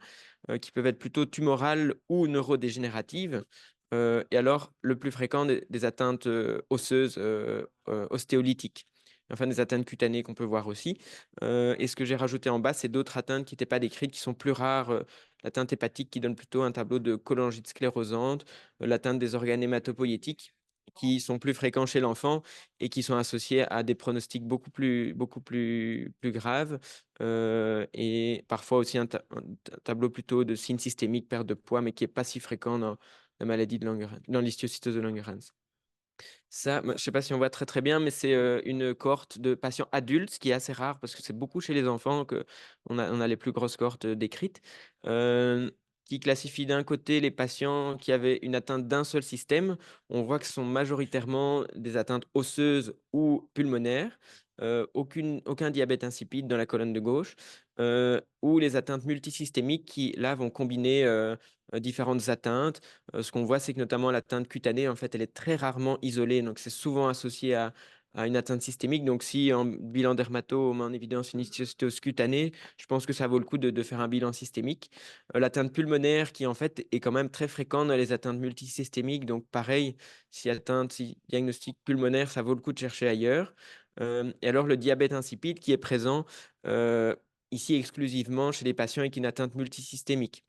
qui peuvent être plutôt tumorales ou neurodégénératives. Et alors, le plus fréquent, des atteintes osseuses, ostéolytiques. Enfin, des atteintes cutanées qu'on peut voir aussi. Et ce que j'ai rajouté en bas, c'est d'autres atteintes qui n'étaient pas décrites, qui sont plus rares. L'atteinte hépatique qui donne plutôt un tableau de cholangite sclérosante, l'atteinte des organes hématopoïétiques qui sont plus fréquents chez l'enfant et qui sont associés à des pronostics beaucoup plus graves. Et parfois aussi un tableau plutôt de signes systémiques, perte de poids, mais qui n'est pas si fréquent dans la maladie de Langerhans, dans l'histiocytose de Langerhans. Ça, je ne sais pas si on voit très très bien, mais c'est une cohorte de patients adultes, ce qui est assez rare parce que c'est beaucoup chez les enfants qu'on a les plus grosses cohortes décrites, qui classifie d'un côté les patients qui avaient une atteinte d'un seul système. On voit que ce sont majoritairement des atteintes osseuses ou pulmonaires, aucun diabète insipide dans la colonne de gauche, ou les atteintes multisystémiques qui, là, vont combiner différentes atteintes. Ce qu'on voit, c'est que notamment l'atteinte cutanée, en fait, elle est très rarement isolée. Donc, c'est souvent associé à une atteinte systémique. Donc, si en bilan dermato, on met en évidence une histiocytose cutanée, je pense que ça vaut le coup de faire un bilan systémique. L'atteinte pulmonaire, qui en fait est quand même très fréquente dans les atteintes multisystémiques. Donc, pareil, si diagnostic pulmonaire, ça vaut le coup de chercher ailleurs. Et alors, le diabète insipide qui est présent ici exclusivement chez les patients avec une atteinte multisystémique.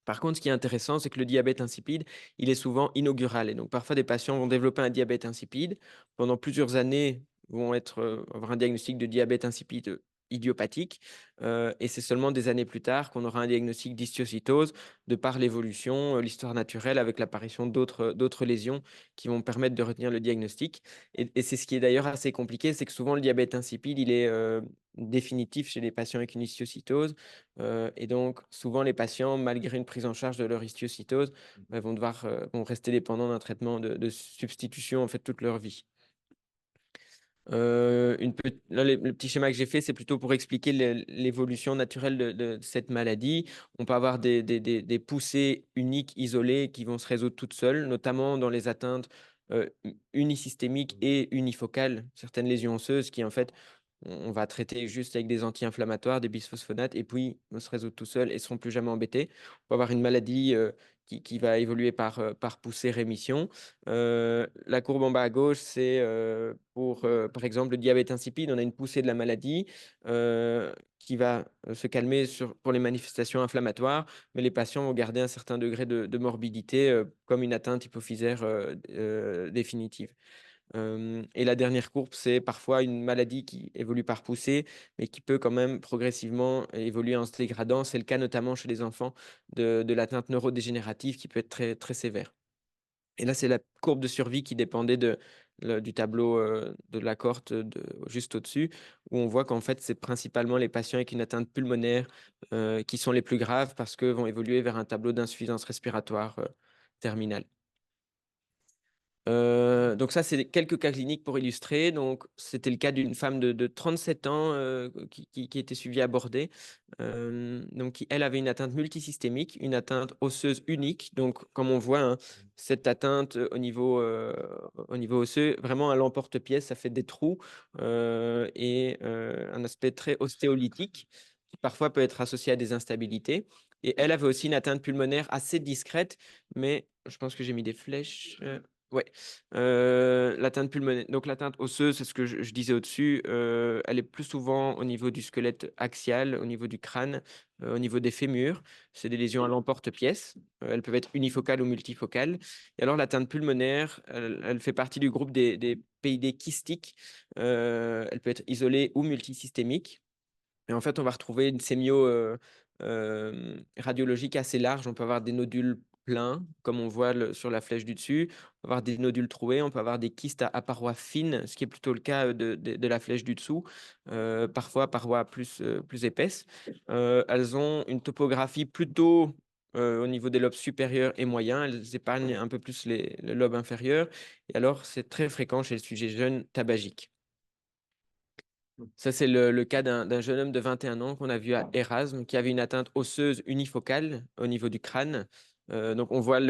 Par contre, ce qui est intéressant, c'est que le diabète insipide, il est souvent inaugural. Et donc, parfois, des patients vont développer un diabète insipide. Pendant plusieurs années, vont avoir un diagnostic de diabète insipide idiopathique. Et c'est seulement des années plus tard qu'on aura un diagnostic d'histiocytose de par l'évolution, l'histoire naturelle, avec l'apparition d'autres lésions qui vont permettre de retenir le diagnostic. Et c'est ce qui est d'ailleurs assez compliqué, c'est que souvent, le diabète insipide, il est définitif chez les patients avec une histiocytose. Et donc, souvent, les patients, malgré une prise en charge de leur histiocytose, vont rester dépendants d'un traitement de substitution en fait toute leur vie. Là, le petit schéma que j'ai fait, c'est plutôt pour expliquer l'évolution naturelle de cette maladie. On peut avoir des poussées uniques, isolées, qui vont se résoudre toutes seules, notamment dans les atteintes unisystémiques et unifocales, certaines lésions osseuses qui, en fait, on va traiter juste avec des anti-inflammatoires, des bisphosphonates, et puis on se résout tout seul et ne seront plus jamais embêtés. On peut avoir une maladie qui va évoluer par poussée-rémission. La courbe en bas à gauche, c'est pour, par exemple, le diabète insipide. On a une poussée de la maladie qui va se calmer pour les manifestations inflammatoires, mais les patients vont garder un certain degré de morbidité, comme une atteinte hypophysaire définitive. Et la dernière courbe, c'est parfois une maladie qui évolue par poussée, mais qui peut quand même progressivement évoluer en se dégradant. C'est le cas notamment chez les enfants de l'atteinte neurodégénérative qui peut être très, très sévère. Et là, c'est la courbe de survie qui dépendait du tableau de la cohorte juste au-dessus, où on voit qu'en fait, c'est principalement les patients avec une atteinte pulmonaire qui sont les plus graves parce que vont évoluer vers un tableau d'insuffisance respiratoire terminale. Donc ça, c'est quelques cas cliniques pour illustrer. Donc, c'était le cas d'une femme de 37 ans qui était suivie à Bordeaux. Donc, elle avait une atteinte multisystémique, une atteinte osseuse unique. Donc, comme on voit, hein, cette atteinte au niveau osseux, vraiment à l'emporte-pièce, ça fait des trous et un aspect très ostéolytique qui parfois peut être associé à des instabilités. Et elle avait aussi une atteinte pulmonaire assez discrète, mais je pense que j'ai mis des flèches. Ouais, l'atteinte pulmonaire. Donc l'atteinte osseuse, c'est ce que je disais au-dessus. Elle est plus souvent au niveau du squelette axial, au niveau du crâne, au niveau des fémurs. C'est des lésions à l'emporte-pièce. Elles peuvent être unifocales ou multifocales. Et alors l'atteinte pulmonaire, elle fait partie du groupe des PID kystiques. Elle peut être isolée ou multisystémique. Et en fait, on va retrouver une sémio radiologique assez large. On peut avoir des nodules pleins, comme on voit sur la flèche du dessus. On peut avoir des nodules troués, on peut avoir des kystes à parois fines, ce qui est plutôt le cas de la flèche du dessous, parfois parois plus épaisses. Elles ont une topographie plutôt au niveau des lobes supérieurs et moyens. Elles épargnent un peu plus le lobe inférieur. Et alors, c'est très fréquent chez le sujet jeune tabagique. Ça, c'est le cas d'un jeune homme de 21 ans qu'on a vu à Erasme, qui avait une atteinte osseuse unifocale au niveau du crâne. Donc, on voit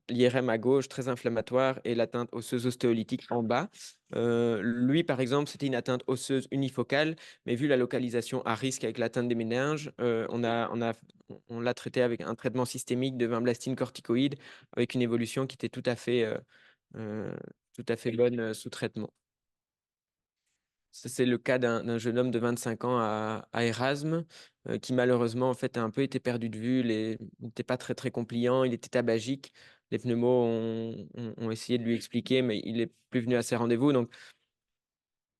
l'IRM à gauche, très inflammatoire, et l'atteinte osseuse ostéolytique en bas. Lui, par exemple, c'était une atteinte osseuse unifocale, mais vu la localisation à risque avec l'atteinte des méninges, on l'a traité avec un traitement systémique de vinblastine corticoïde, avec une évolution qui était tout à fait bonne sous traitement. Ça, c'est le cas d'un jeune homme de 25 ans à Erasme, qui malheureusement en fait a un peu été perdu de vue. Il n'était pas très très compliant, il était tabagique. Les pneumos ont essayé de lui expliquer, mais il est plus venu à ses rendez-vous. Donc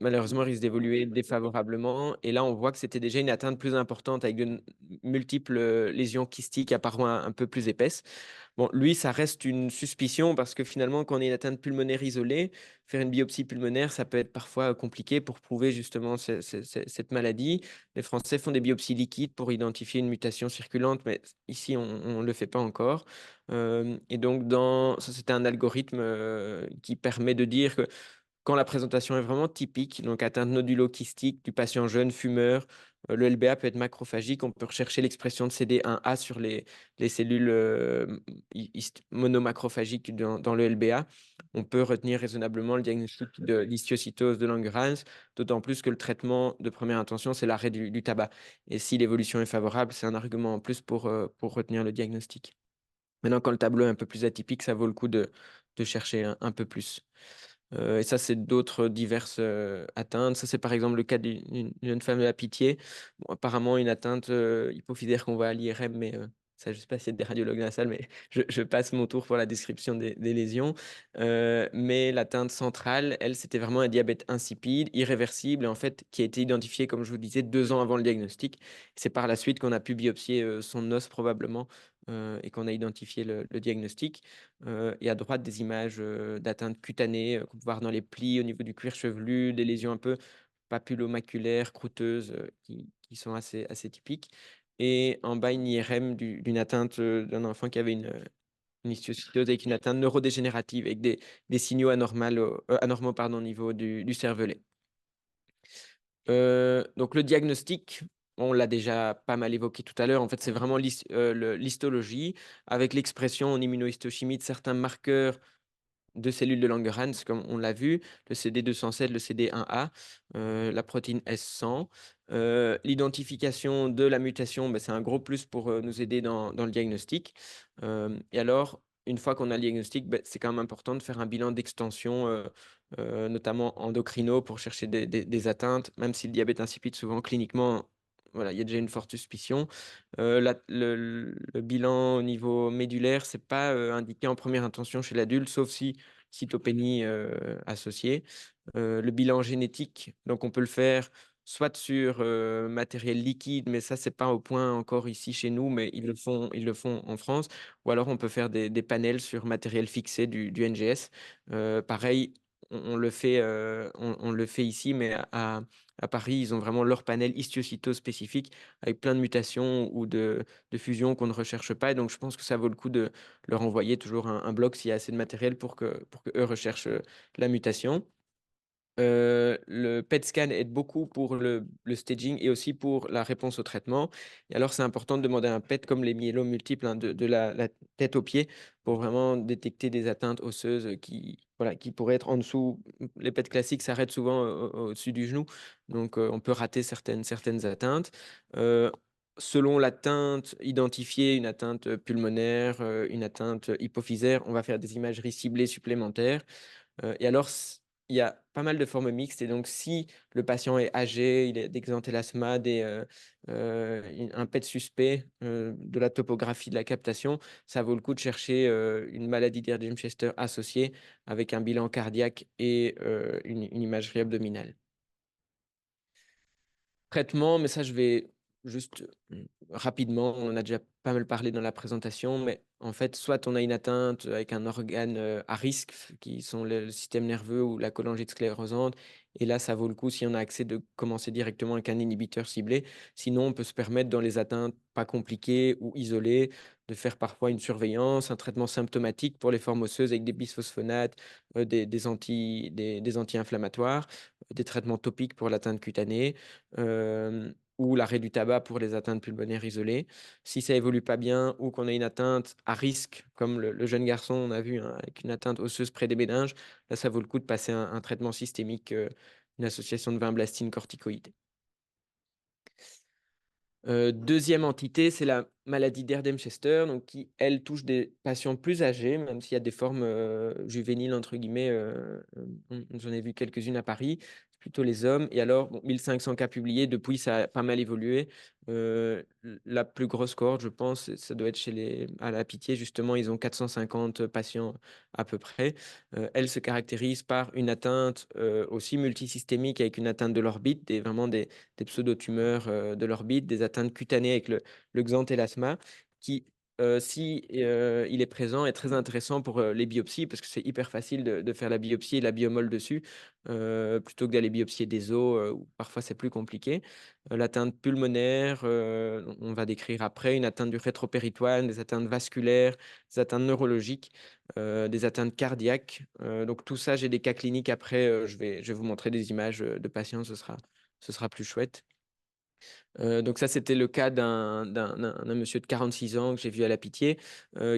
malheureusement, il risque d'évoluer défavorablement. Et là, on voit que c'était déjà une atteinte plus importante avec de multiples lésions kystiques à parois un peu plus épaisses. Bon, lui, ça reste une suspicion parce que finalement, quand on est une atteinte pulmonaire isolée, faire une biopsie pulmonaire, ça peut être parfois compliqué pour prouver justement cette maladie. Les Français font des biopsies liquides pour identifier une mutation circulante, mais ici, on ne le fait pas encore. Et donc, ça, c'était un algorithme qui permet de dire que quand la présentation est vraiment typique, donc atteinte nodulo-kystique du patient jeune fumeur, le LBA peut être macrophagique. On peut rechercher l'expression de CD1A sur les cellules monomacrophagiques dans le LBA. On peut retenir raisonnablement le diagnostic de l'histiocytose de Langerhans, d'autant plus que le traitement de première intention, c'est l'arrêt du tabac. Et si l'évolution est favorable, c'est un argument en plus pour retenir le diagnostic. Maintenant, quand le tableau est un peu plus atypique, ça vaut le coup de chercher un peu plus. Et ça, c'est d'autres diverses atteintes. Ça, c'est par exemple le cas d'une jeune femme de la Pitié. Bon, apparemment, une atteinte hypophysaire qu'on voit à l'IRM, mais ça, je ne sais pas s'il y a des radiologues dans la salle, mais je passe mon tour pour la description des lésions. Mais l'atteinte centrale, elle, c'était vraiment un diabète insipide, irréversible, et en fait, qui a été identifié, comme je vous disais, 2 ans avant le diagnostic. C'est par la suite qu'on a pu biopsier son os probablement et qu'on a identifié le diagnostic. Et à droite, des images d'atteinte cutanée qu'on peut voir dans les plis au niveau du cuir chevelu, des lésions un peu papulomaculaires, croûteuses, qui sont assez typiques. Et en bas, une IRM d'une atteinte d'un enfant qui avait une histiocytose avec une atteinte neurodégénérative, avec des signaux anormaux au niveau du cervelet. Donc le diagnostic, on l'a déjà pas mal évoqué tout à l'heure. En fait, c'est vraiment l'histologie avec l'expression en immunohistochimie de certains marqueurs de cellules de Langerhans, comme on l'a vu, le CD207, le CD1A, la protéine S100. L'identification de la mutation, c'est un gros plus pour nous aider dans le diagnostic. Et alors, une fois qu'on a le diagnostic, c'est quand même important de faire un bilan d'extension, notamment endocrino, pour chercher des atteintes, même si le diabète insipide, souvent cliniquement, voilà, il y a déjà une forte suspicion. Le bilan au niveau médulaire, c'est pas indiqué en première intention chez l'adulte, sauf si cytopénie associée. Le bilan génétique, donc on peut le faire soit sur matériel liquide, mais ça, c'est pas au point encore ici chez nous, mais ils le font en France. Ou alors, on peut faire des panels sur matériel fixé du NGS. Pareil, on le fait, on le fait ici, mais à Paris, ils ont vraiment leur panel histiocytose spécifique avec plein de mutations ou de fusions qu'on ne recherche pas. Et donc, je pense que ça vaut le coup de leur envoyer toujours un bloc s'il y a assez de matériel pour que eux recherchent la mutation. Le PET scan aide beaucoup pour le staging et aussi pour la réponse au traitement. Et alors, c'est important de demander un PET comme les myélomes multiples, hein, de la tête aux pieds pour vraiment détecter des atteintes osseuses qui pourraient être en dessous. Les PET classiques s'arrêtent souvent au-dessus du genou, donc on peut rater certaines atteintes. Selon l'atteinte identifiée, une atteinte pulmonaire, une atteinte hypophysaire, on va faire des imageries ciblées supplémentaires. Et alors, il y a pas mal de formes mixtes. Et donc, si le patient est âgé, il est d'exanthelasma, un PET suspect, de la topographie de la captation, ça vaut le coup de chercher une maladie d'Erdheim-Chester associée avec un bilan cardiaque et une imagerie abdominale. Traitement, mais ça, je vais juste rapidement, on en a déjà pas mal parlé dans la présentation, mais en fait, soit on a une atteinte avec un organe à risque, qui sont le système nerveux ou la cholangite sclérosante, Et là, ça vaut le coup, si on a accès, de commencer directement avec un inhibiteur ciblé. Sinon, on peut se permettre, dans les atteintes pas compliquées ou isolées, de faire parfois une surveillance, un traitement symptomatique pour les formes osseuses avec des bisphosphonates, des anti-inflammatoires, des traitements topiques pour l'atteinte cutanée, ou l'arrêt du tabac pour les atteintes pulmonaires isolées. Si ça évolue pas bien ou qu'on a une atteinte à risque, comme le jeune garçon, on a vu, hein, avec une atteinte osseuse près des méninges, là, ça vaut le coup de passer un traitement systémique, une association de vinblastine corticoïde. Deuxième entité, c'est la maladie d'Erdheim-Chester, donc qui, elle, touche des patients plus âgés, même s'il y a des formes juvéniles, entre guillemets. J'en ai vu quelques-unes à Paris, c'est plutôt les hommes. Et alors, 1500 cas publiés, depuis, ça a pas mal évolué. La plus grosse cohorte, je pense, ça doit être à la Pitié, justement, ils ont 450 patients à peu près. Elle se caractérise par une atteinte aussi multisystémique, avec une atteinte de l'orbite, vraiment des pseudotumeurs de l'orbite, des atteintes cutanées avec le xanthelasma, qui, si il est présent, est très intéressant pour les biopsies, parce que c'est hyper facile de faire la biopsie et la biomol dessus, plutôt que d'aller biopsier des os, où parfois c'est plus compliqué. L'atteinte pulmonaire, on va décrire après, une atteinte du rétropéritoine, des atteintes vasculaires, des atteintes neurologiques, des atteintes cardiaques. Donc tout ça, j'ai des cas cliniques après, je vais vous montrer des images de patients, ce sera plus chouette. Donc ça, c'était le cas d'un monsieur de 46 ans que j'ai vu à la Pitié,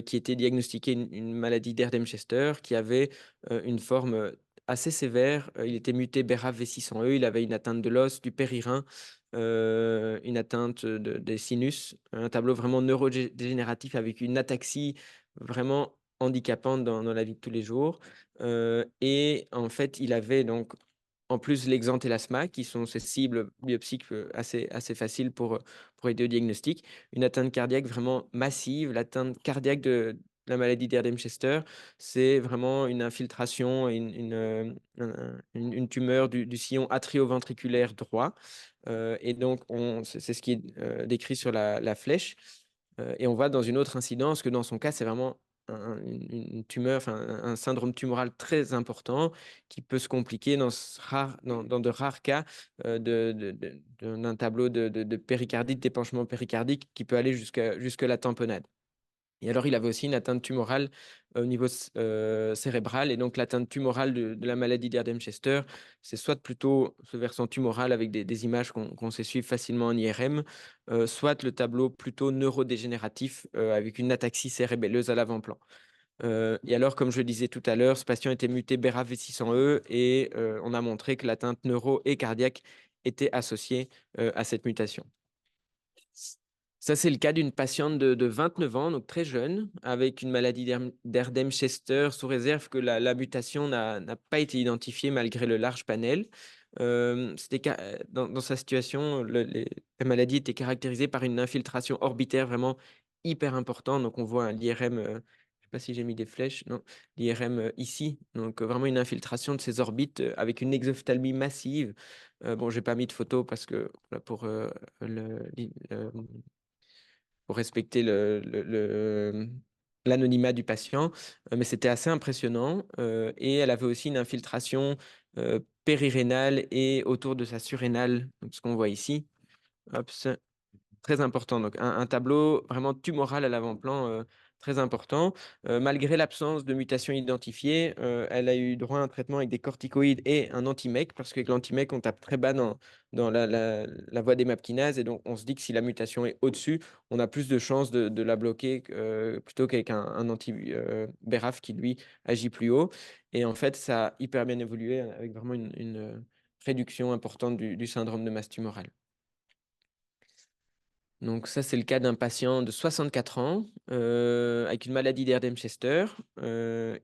qui était diagnostiqué une maladie d'Erdheim-Chester, qui avait une forme assez sévère. Il était muté BRAF V600E, il avait une atteinte de l'os, du périrein, une atteinte des sinus, un tableau vraiment neurodégénératif avec une ataxie vraiment handicapante dans la vie de tous les jours. Et en fait, il avait donc, en plus, l'exanthé et l'asthma, qui sont ces cibles biopsiques assez faciles pour aider au diagnostic. Une atteinte cardiaque vraiment massive. L'atteinte cardiaque de la maladie d'Erdheim-Chester, c'est vraiment une infiltration, une tumeur du sillon atrioventriculaire droit. Et donc, c'est ce qui est décrit sur la flèche. Et on voit dans une autre incidence que dans son cas, c'est vraiment une tumeur, enfin un syndrome tumoral très important qui peut se compliquer dans de rares cas d'un tableau de péricardite, d'épanchement péricardique qui peut aller jusque la tamponnade. Et alors, il avait aussi une atteinte tumorale au niveau cérébral. Et donc, l'atteinte tumorale de la maladie d'Erdheim-Chester, c'est soit plutôt ce versant tumoral avec des images qu'on sait suivre facilement en IRM, soit le tableau plutôt neurodégénératif avec une ataxie cérébelleuse à l'avant-plan. Et alors, comme je le disais tout à l'heure, ce patient était muté BRAF V600E et on a montré que l'atteinte neuro et cardiaque était associée à cette mutation. Ça, c'est le cas d'une patiente de 29 ans, donc très jeune, avec une maladie d'Erdheim-Chester, sous réserve que la mutation n'a pas été identifiée malgré le large panel. Dans sa situation, la maladie était caractérisée par une infiltration orbitaire vraiment hyper importante. Donc, on voit l'IRM, je ne sais pas si j'ai mis des flèches, non, l'IRM ici. Donc, vraiment une infiltration de ces orbites avec une exophthalmie massive. Bon, je n'ai pas mis de photo parce que pour respecter l'anonymat du patient, mais c'était assez impressionnant. Et elle avait aussi une infiltration périrénale et autour de sa surrénale, donc ce qu'on voit ici. Hop, très important. Donc, un tableau vraiment tumoral à l'avant-plan, très important. Malgré l'absence de mutation identifiée, elle a eu droit à un traitement avec des corticoïdes et un anti-MEC, parce qu'avec l'anti-MEC, on tape très bas dans la voie des MAP kinases. Et donc, on se dit que si la mutation est au-dessus, on a plus de chances de la bloquer plutôt qu'avec un anti-BRAF qui, lui, agit plus haut. Et en fait, ça a hyper bien évolué avec vraiment une réduction importante du syndrome de masse tumorale. Donc ça, c'est le cas d'un patient de 64 ans avec une maladie d'Erdheim-Chester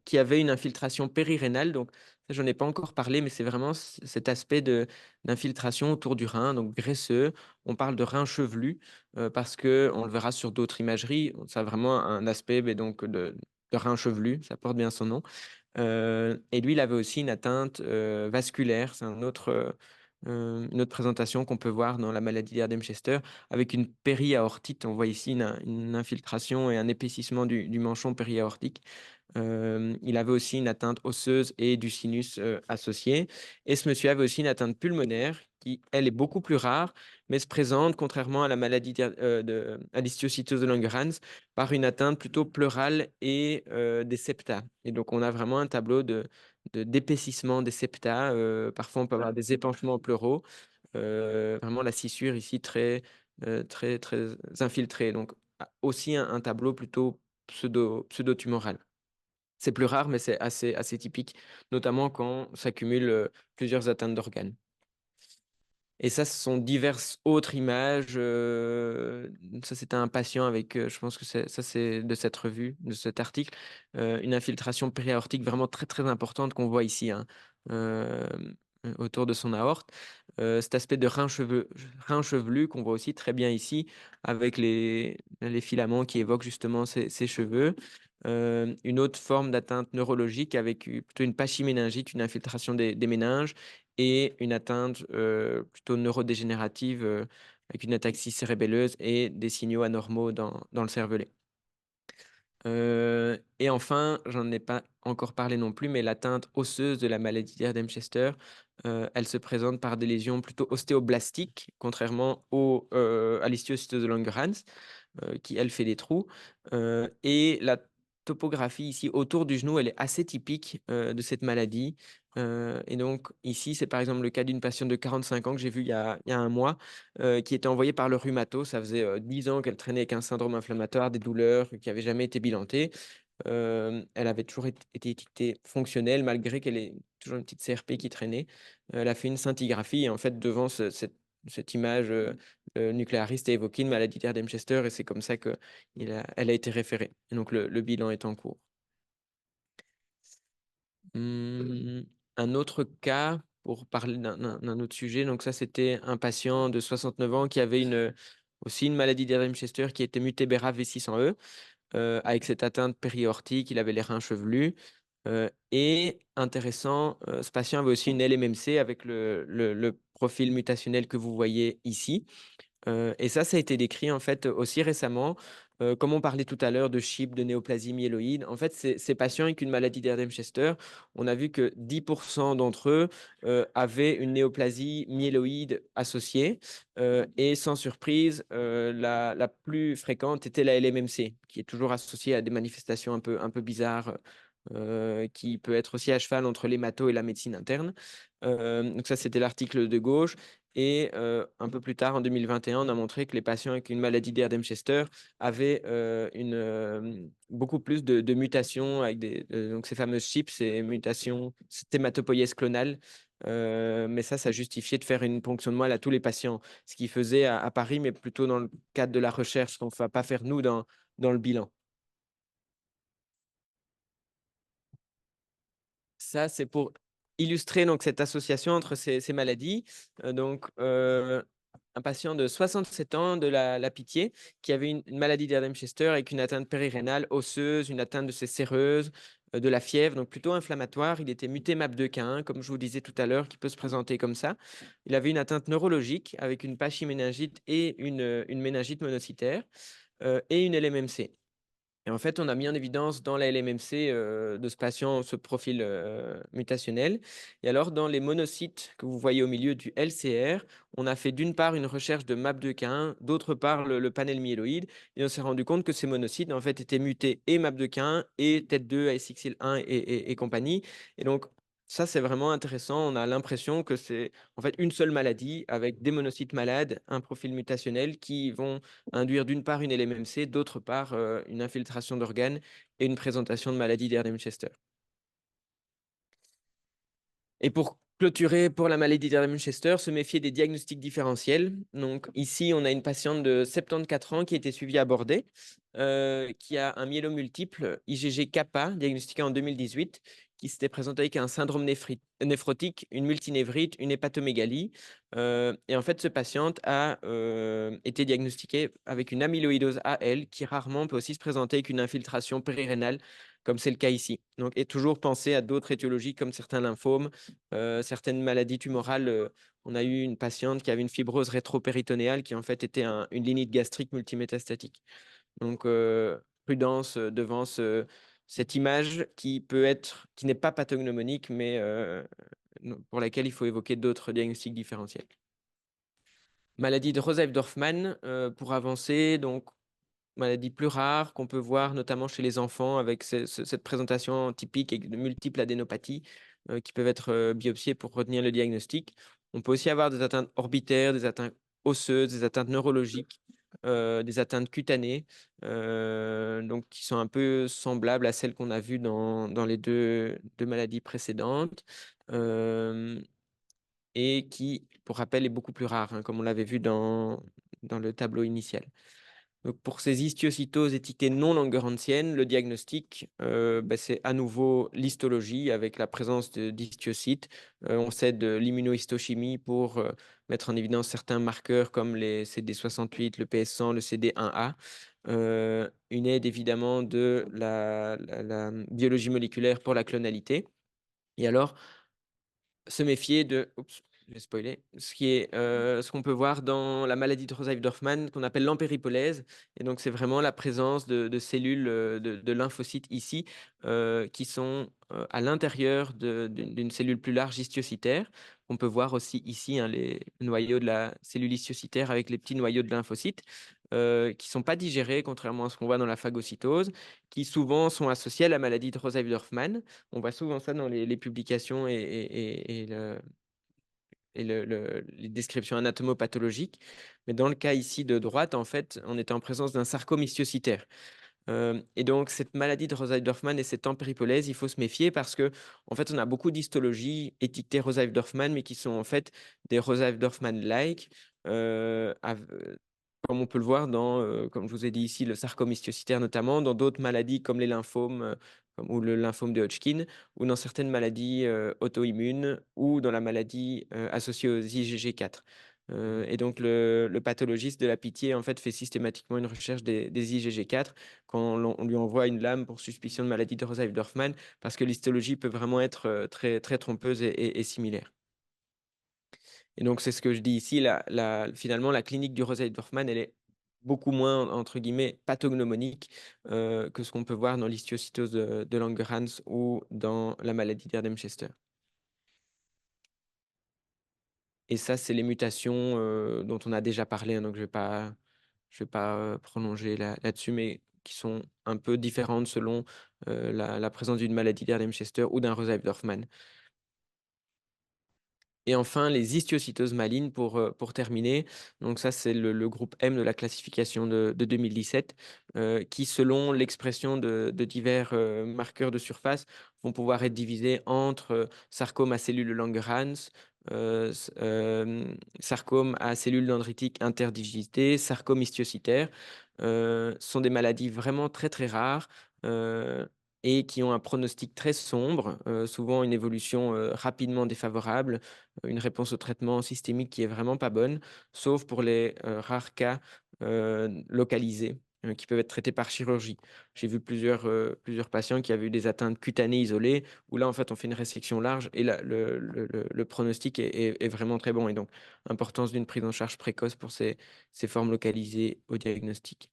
qui avait une infiltration périrénale. Donc ça, j'en ai pas encore parlé, mais c'est vraiment cet aspect d'infiltration autour du rein, donc graisseux. On parle de rein chevelu parce que on le verra sur d'autres imageries. Ça a vraiment un aspect donc de rein chevelu, ça porte bien son nom. Et lui, il avait aussi une atteinte vasculaire. C'est une autre présentation qu'on peut voir dans la maladie d'Erdheim-Chester avec une périaortite. On voit ici une infiltration et un épaississement du manchon périaortique. Il avait aussi une atteinte osseuse et du sinus associé. Et ce monsieur avait aussi une atteinte pulmonaire qui, elle, est beaucoup plus rare, mais se présente, contrairement à la maladie à l'histiocytose de Langerhans, par une atteinte plutôt pleurale et des septa. Et donc, on a vraiment un tableau d'épaississement des septa. Parfois, on peut avoir des épanchements pleuraux. Vraiment, la scissure ici très infiltrée. Donc, aussi un tableau plutôt pseudo-tumoral. C'est plus rare, mais c'est assez typique, notamment quand s'accumulent plusieurs atteintes d'organes. Et ça, ce sont diverses autres images. Ça, c'était un patient avec, je pense que c'est de cette revue, de cet article, une infiltration périaortique vraiment très, très importante qu'on voit ici, hein, autour de son aorte. Cet aspect de rein chevelu qu'on voit aussi très bien ici, avec les filaments qui évoquent justement ces cheveux. Une autre forme d'atteinte neurologique avec plutôt une pachyméningite, une infiltration des méninges, et une atteinte plutôt neurodégénérative avec une ataxie cérébelleuse et des signaux anormaux dans le cervelet. Et enfin, j'en ai pas encore parlé non plus, mais l'atteinte osseuse de la maladie d'Erdheim-Chester, elle se présente par des lésions plutôt ostéoblastiques, contrairement à l'histiocytose de Langerhans, qui, elle, fait des trous. Et la topographie ici autour du genou, elle est assez typique de cette maladie. Et donc, ici, c'est par exemple le cas d'une patiente de 45 ans que j'ai vue il y a un mois, qui était envoyée par le rhumato. Ça faisait 10 ans qu'elle traînait avec un syndrome inflammatoire, des douleurs, qui n'avait jamais été bilantée. Elle avait toujours été étiquetée fonctionnelle, malgré qu'elle ait toujours une petite CRP qui traînait. Elle a fait une scintigraphie et en fait, devant cette image nucléariste a évoqué une maladie d'Erdheim-Chester et c'est comme ça qu'elle a été référée. Et donc, le bilan est en cours. Un autre cas, pour parler d'un autre sujet, donc ça, c'était un patient de 69 ans qui avait aussi une maladie d'Erdheim-Chester qui était Mutébera V600E, avec cette atteinte périaortique, il avait les reins chevelus. Et intéressant, ce patient avait aussi une LMMC avec le profil mutationnel que vous voyez ici. Et ça a été décrit en fait aussi récemment. Comme on parlait tout à l'heure de CHIP, de néoplasie myéloïde, en fait, ces patients avec une maladie d'Erdheim-Chester, on a vu que 10% d'entre eux avaient une néoplasie myéloïde associée. Et sans surprise, la plus fréquente était la LMMC, qui est toujours associée à des manifestations un peu bizarres, qui peut être aussi à cheval entre l'hémato et la médecine interne. Donc ça, c'était l'article de gauche. Et un peu plus tard, en 2021, on a montré que les patients avec une maladie d'Erdheim-Chester avaient beaucoup plus de mutations avec donc ces fameuses CHIP, ces mutations stématopoïèses clonales. Mais ça justifiait de faire une ponction de moelle à tous les patients, ce qu'ils faisaient à Paris, mais plutôt dans le cadre de la recherche, qu'on ne va pas faire nous dans le bilan. Ça, c'est pour illustrer donc cette association entre ces maladies. Un patient de 67 ans de la Pitié qui avait une maladie d'Erdheim-Chester avec une atteinte périrénale osseuse, une atteinte de ses séreuses, de la fièvre, donc plutôt inflammatoire. Il était muté MAP2K1, comme je vous disais tout à l'heure, qui peut se présenter comme ça. Il avait une atteinte neurologique avec une pachyméningite et une méningite monocytaire et une LMMC. Et en fait, on a mis en évidence dans la LMMC de ce patient ce profil mutationnel. Et alors, dans les monocytes que vous voyez au milieu du LCR, on a fait d'une part une recherche de MAP2K1, d'autre part le panel myéloïde. Et on s'est rendu compte que ces monocytes, en fait, étaient mutés et MAP2K1 et TET2, ASXL1 et compagnie. Et donc, ça, c'est vraiment intéressant. On a l'impression que c'est en fait une seule maladie avec des monocytes malades, un profil mutationnel qui vont induire d'une part une LMMC, d'autre part une infiltration d'organes et une présentation de maladie d'Erdheim-Chester. Et pour clôturer pour la maladie d'Erdheim-Chester, se méfier des diagnostics différentiels. Donc ici, on a une patiente de 74 ans qui a été suivie à Bordeaux, qui a un myélome multiple IgG-kappa, diagnostiqué en 2018, qui s'était présenté avec un syndrome néphrotique, une multinévrite, une hépatomégalie. Et en fait, ce patient a été diagnostiqué avec une amyloïdose AL qui rarement peut aussi se présenter avec une infiltration périrénale, comme c'est le cas ici. Donc, et toujours penser à d'autres étiologies comme certains lymphomes, certaines maladies tumorales. On a eu une patiente qui avait une fibrose rétropéritonéale qui en fait était une lignite gastrique multimétastatique. Donc, prudence devant cette image qui n'est pas pathognomonique, mais pour laquelle il faut évoquer d'autres diagnostics différentiels. Maladie de Rosaeff-Dorfman, pour avancer, donc maladie plus rare qu'on peut voir notamment chez les enfants avec cette présentation typique et de multiples adénopathies qui peuvent être biopsiées pour retenir le diagnostic. On peut aussi avoir des atteintes orbitaires, des atteintes osseuses, des atteintes neurologiques, des atteintes cutanées, donc qui sont un peu semblables à celles qu'on a vues dans les deux maladies précédentes, et qui, pour rappel, est beaucoup plus rare, hein, comme on l'avait vu dans le tableau initial. Donc pour ces histiocytoses étiquetées non langerhansiennes, le diagnostic, c'est à nouveau l'histologie avec la présence d'histiocytes. On sait de l'immunohistochimie pour mettre en évidence certains marqueurs comme les CD68, le PS100, le CD1A. Une aide évidemment de la biologie moléculaire pour la clonalité. Et alors, se méfier de... Oups, je vais spoiler. Ce qu'on peut voir dans la maladie de Rosaeff-Dorfman, qu'on appelle l'ampéripolèse. Et donc, c'est vraiment la présence de cellules de lymphocytes ici, qui sont à l'intérieur d'une cellule plus large histiocytaire. On peut voir aussi ici, hein, les noyaux de la cellule histiocytaire avec les petits noyaux de lymphocytes, qui ne sont pas digérés, contrairement à ce qu'on voit dans la phagocytose, qui souvent sont associés à la maladie de Rosaeff-Dorfman. On voit souvent ça dans les publications et les descriptions anatomopathologiques. Mais dans le cas ici de droite, en fait, on était en présence d'un sarcome histiocytaire. Et donc, cette maladie de Rosaeff-Dorfman et cette empéripolèse, il faut se méfier parce que, en fait, on a beaucoup d'histologies étiquetées Rosaeff-Dorfman, mais qui sont en fait des Rosaeff-Dorfman-like, comme on peut le voir dans, comme je vous ai dit ici, le sarcome histiocytaire notamment, dans d'autres maladies comme les lymphomes ou le lymphome de Hodgkin, ou dans certaines maladies auto-immunes, ou dans la maladie associée aux IgG4. Et donc, le pathologiste de la pitié, en fait, fait systématiquement une recherche des IgG4 quand on lui envoie une lame pour suspicion de maladie de Rosaeff-Dorfman, parce que l'histologie peut vraiment être très, très trompeuse et similaire. Et donc, c'est ce que je dis ici, finalement, la clinique du Rosaeff-Dorfman, elle est beaucoup moins, entre guillemets, pathognomonique que ce qu'on peut voir dans l'histiocytose de Langerhans ou dans la maladie d'Erdem-Chester. Et ça, c'est les mutations dont on a déjà parlé, hein, donc je vais pas prolonger là-dessus, mais qui sont un peu différentes selon la présence d'une maladie d'Erdem-Chester ou d'un Rosaeff-Dorfman. Et enfin, les histiocytoses malignes pour terminer. Donc ça, c'est le groupe M de la classification de 2017, qui, selon l'expression de divers marqueurs de surface, vont pouvoir être divisés entre sarcome à cellules de Langerhans, sarcome à cellules dendritiques interdigitées, sarcome histiocytaire. Sont des maladies vraiment très, très rares. Et qui ont un pronostic très sombre, souvent une évolution rapidement défavorable, une réponse au traitement systémique qui est vraiment pas bonne, sauf pour les rares cas localisés qui peuvent être traités par chirurgie. J'ai vu plusieurs patients qui avaient eu des atteintes cutanées isolées, où là, en fait, on fait une résection large et là, le pronostic est vraiment très bon. Et donc, importance d'une prise en charge précoce pour ces formes localisées au diagnostic.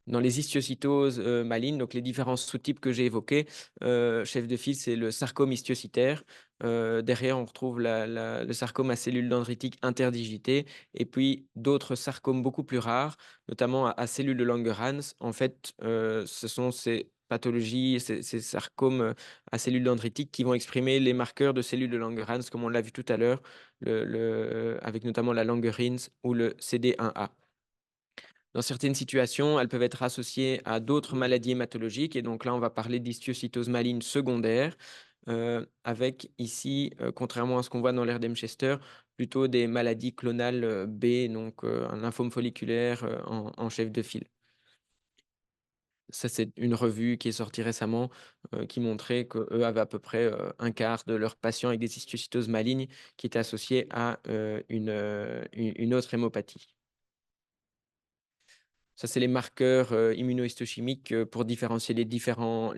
Dans les histiocytoses malignes, donc les différents sous-types que j'ai évoqués, chef de file, c'est le sarcome histiocytaire. Derrière, on retrouve le sarcome à cellules dendritiques interdigitées et puis d'autres sarcomes beaucoup plus rares, notamment à cellules de Langerhans. En fait, ce sont ces pathologies, ces sarcomes à cellules dendritiques qui vont exprimer les marqueurs de cellules de Langerhans, comme on l'a vu tout à l'heure, avec notamment la Langerhans ou le CD1A. Dans certaines situations, elles peuvent être associées à d'autres maladies hématologiques. Et donc là, on va parler d'histiocytose maligne secondaire, avec ici, contrairement à ce qu'on voit dans l'Erdem-Chester, plutôt des maladies clonales B, donc un lymphome folliculaire en chef de file. Ça, c'est une revue qui est sortie récemment qui montrait qu'eux avaient à peu près un quart de leurs patients avec des histiocytoses malignes qui étaient associés à une autre hémopathie. Ça, c'est les marqueurs immunohistochimiques pour différencier les différents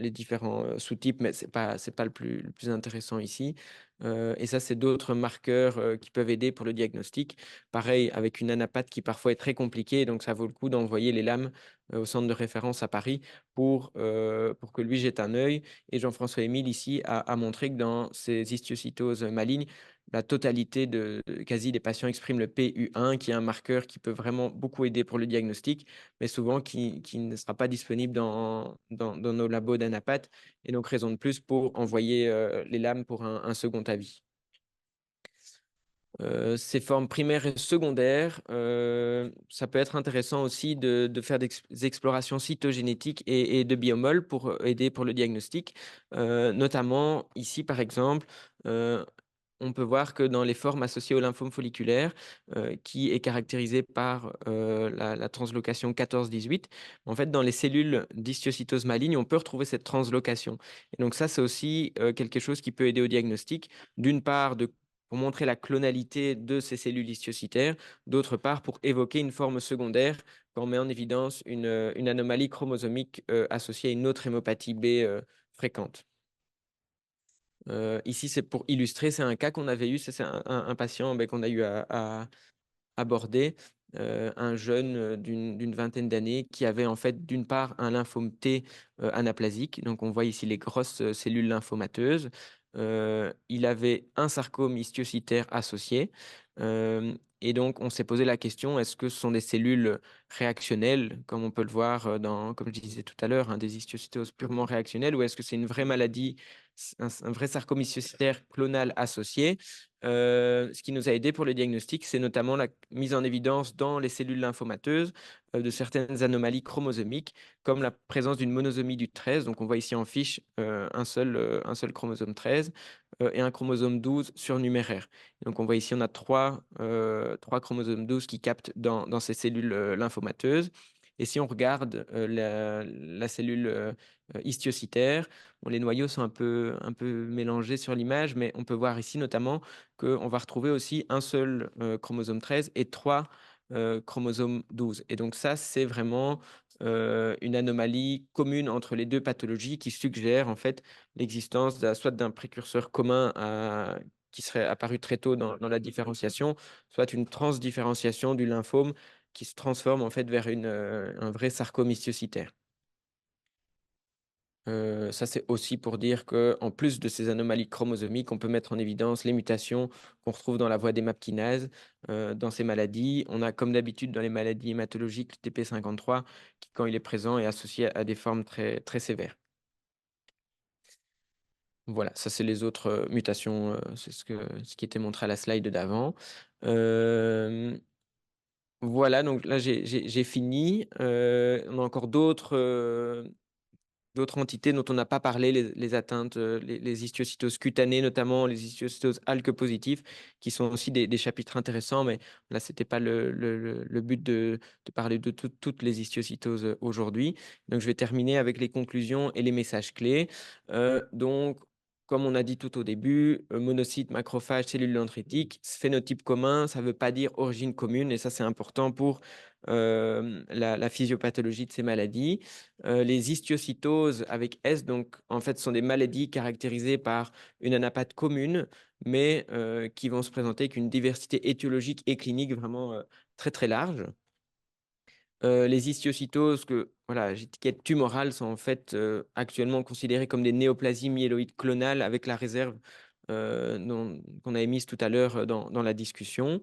sous-types, mais c'est pas le plus intéressant ici. Et ça, c'est d'autres marqueurs qui peuvent aider pour le diagnostic. Pareil, avec une anapathe qui parfois est très compliquée, donc ça vaut le coup d'envoyer les lames au centre de référence à Paris pour que lui jette un œil. Et Jean-François Émile, ici, a montré que dans ces histiocytoses malignes, la totalité quasi des patients expriment le PU1, qui est un marqueur qui peut vraiment beaucoup aider pour le diagnostic, mais souvent qui ne sera pas disponible dans nos labos d'anapathe, et donc raison de plus pour envoyer les lames pour un second avis. Ces formes primaires et secondaires, ça peut être intéressant aussi de faire des explorations cytogénétiques et de biomol pour aider pour le diagnostic. Notamment ici, par exemple, on peut voir que dans les formes associées au lymphome folliculaire, qui est caractérisée par la translocation 14-18, en fait, dans les cellules d'histiocytose maligne, on peut retrouver cette translocation. Et donc ça, c'est aussi quelque chose qui peut aider au diagnostic, d'une part pour montrer la clonalité de ces cellules histiocytaires, d'autre part pour évoquer une forme secondaire quand on met en évidence une anomalie chromosomique associée à une autre hémopathie B fréquente. Ici, c'est pour illustrer, c'est un cas qu'on avait eu, c'est un patient qu'on a eu à aborder, un jeune d'une vingtaine d'années qui avait en fait d'une part un lymphome T anaplasique, donc on voit ici les grosses cellules lymphomateuses. Il avait un sarcome histiocytaire associé. Et donc, on s'est posé la question, est-ce que ce sont des cellules réactionnelles, comme on peut le voir comme je disais tout à l'heure, des histiocytoses purement réactionnelles, ou est-ce que c'est une vraie maladie, un vrai sarcome histiocytaire clonal associé? Ce qui nous a aidé pour le diagnostic, c'est notamment la mise en évidence dans les cellules lymphomateuses de certaines anomalies chromosomiques, comme la présence d'une monosomie du 13. Donc, on voit ici en fiche un seul chromosome 13 et un chromosome 12 surnuméraire. Donc, on voit ici, on a trois chromosomes 12 qui captent dans ces cellules lymphomateuses. Et si on regarde la cellule histiocytaire, bon, les noyaux sont un peu mélangés sur l'image, mais on peut voir ici notamment qu'on va retrouver aussi un seul chromosome 13 et trois chromosomes 12. Et donc ça, c'est vraiment une anomalie commune entre les deux pathologies qui suggère en fait l'existence soit d'un précurseur commun qui serait apparu très tôt dans la différenciation, soit une transdifférenciation du lymphome qui se transforme en fait vers un vrai sarcome histiocytaire. Ça, c'est aussi pour dire qu'en plus de ces anomalies chromosomiques, on peut mettre en évidence les mutations qu'on retrouve dans la voie des MAP kinases dans ces maladies. On a, comme d'habitude, dans les maladies hématologiques, le TP53, qui, quand il est présent, est associé à des formes très, très sévères. Voilà, ça, c'est les autres mutations. C'est ce qui était montré à la slide d'avant. Voilà, donc là, j'ai fini. On a encore d'autres entités dont on n'a pas parlé, les atteintes, les histiocytoses cutanées, notamment les histiocytoses ALK positives, qui sont aussi des chapitres intéressants, mais là, ce n'était pas le but de parler de toutes les histiocytoses aujourd'hui. Donc, je vais terminer avec les conclusions et les messages clés. Donc, comme on a dit tout au début, monocytes, macrophages, cellules dendritiques, phénotype commun, ça ne veut pas dire origine commune, et ça, c'est important pour la physiopathologie de ces maladies. Les histiocytoses avec S, donc en fait, sont des maladies caractérisées par une anapathe commune, mais qui vont se présenter avec une diversité étiologique et clinique vraiment très très large. Les histiocytoses que voilà, j'étiquette tumorales sont en fait actuellement considérées comme des néoplasies myéloïdes clonales avec la réserve qu'on a émise tout à l'heure dans la discussion.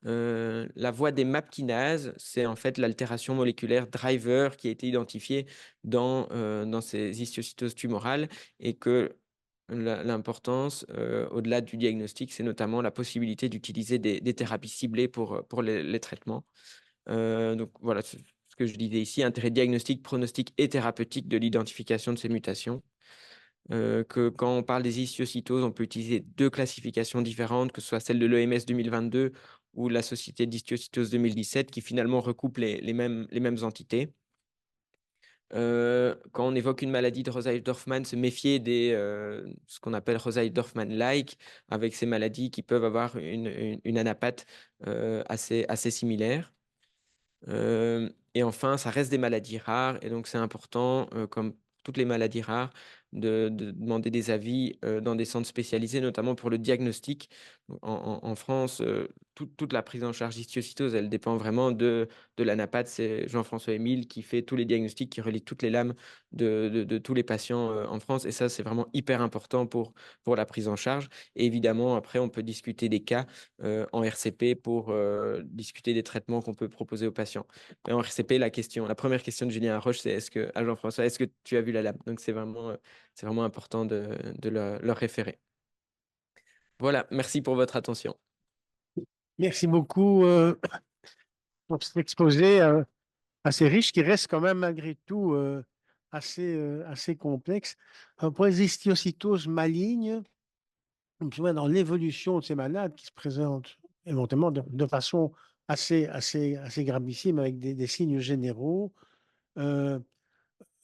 La voie des MAP kinases, c'est en fait l'altération moléculaire driver qui a été identifiée dans ces histiocytoses tumorales, et que l'importance, au-delà du diagnostic, c'est notamment la possibilité d'utiliser des thérapies ciblées pour les traitements. Donc voilà ce que je disais ici, intérêt diagnostique, pronostic et thérapeutique de l'identification de ces mutations. Que quand on parle des histiocytoses, on peut utiliser deux classifications différentes, que ce soit celle de l'OMS 2022 ou la Société d'histiocytose 2017, qui finalement recoupe les mêmes entités. Quand on évoque une maladie de Rosay-Dorfman, se méfier ce qu'on appelle Rosay-Dorfman-like, avec ces maladies qui peuvent avoir une anapathie assez similaire. Et enfin, ça reste des maladies rares, et donc c'est important, comme toutes les maladies rares, de demander des avis dans des centres spécialisés, notamment pour le diagnostic. En France, toute la prise en charge d'histiocytose, elle dépend vraiment de l'anapathe. C'est Jean-François Émile qui fait tous les diagnostics, qui relie toutes les lames de tous les patients en France. Et ça, c'est vraiment hyper important pour la prise en charge. Et évidemment, après, on peut discuter des cas en RCP pour discuter des traitements qu'on peut proposer aux patients. Mais en RCP, la première question de Julien Roche, c'est à Jean-François, est-ce que tu as vu la lame? Donc, c'est vraiment important de leur référer. Voilà, merci pour votre attention. Merci beaucoup pour cet exposé assez riche qui reste quand même malgré tout assez complexe. Pour les histiocytoses malignes, je me souviens dans l'évolution de ces malades qui se présentent éventuellement de façon assez gravissime avec des signes généraux. euh,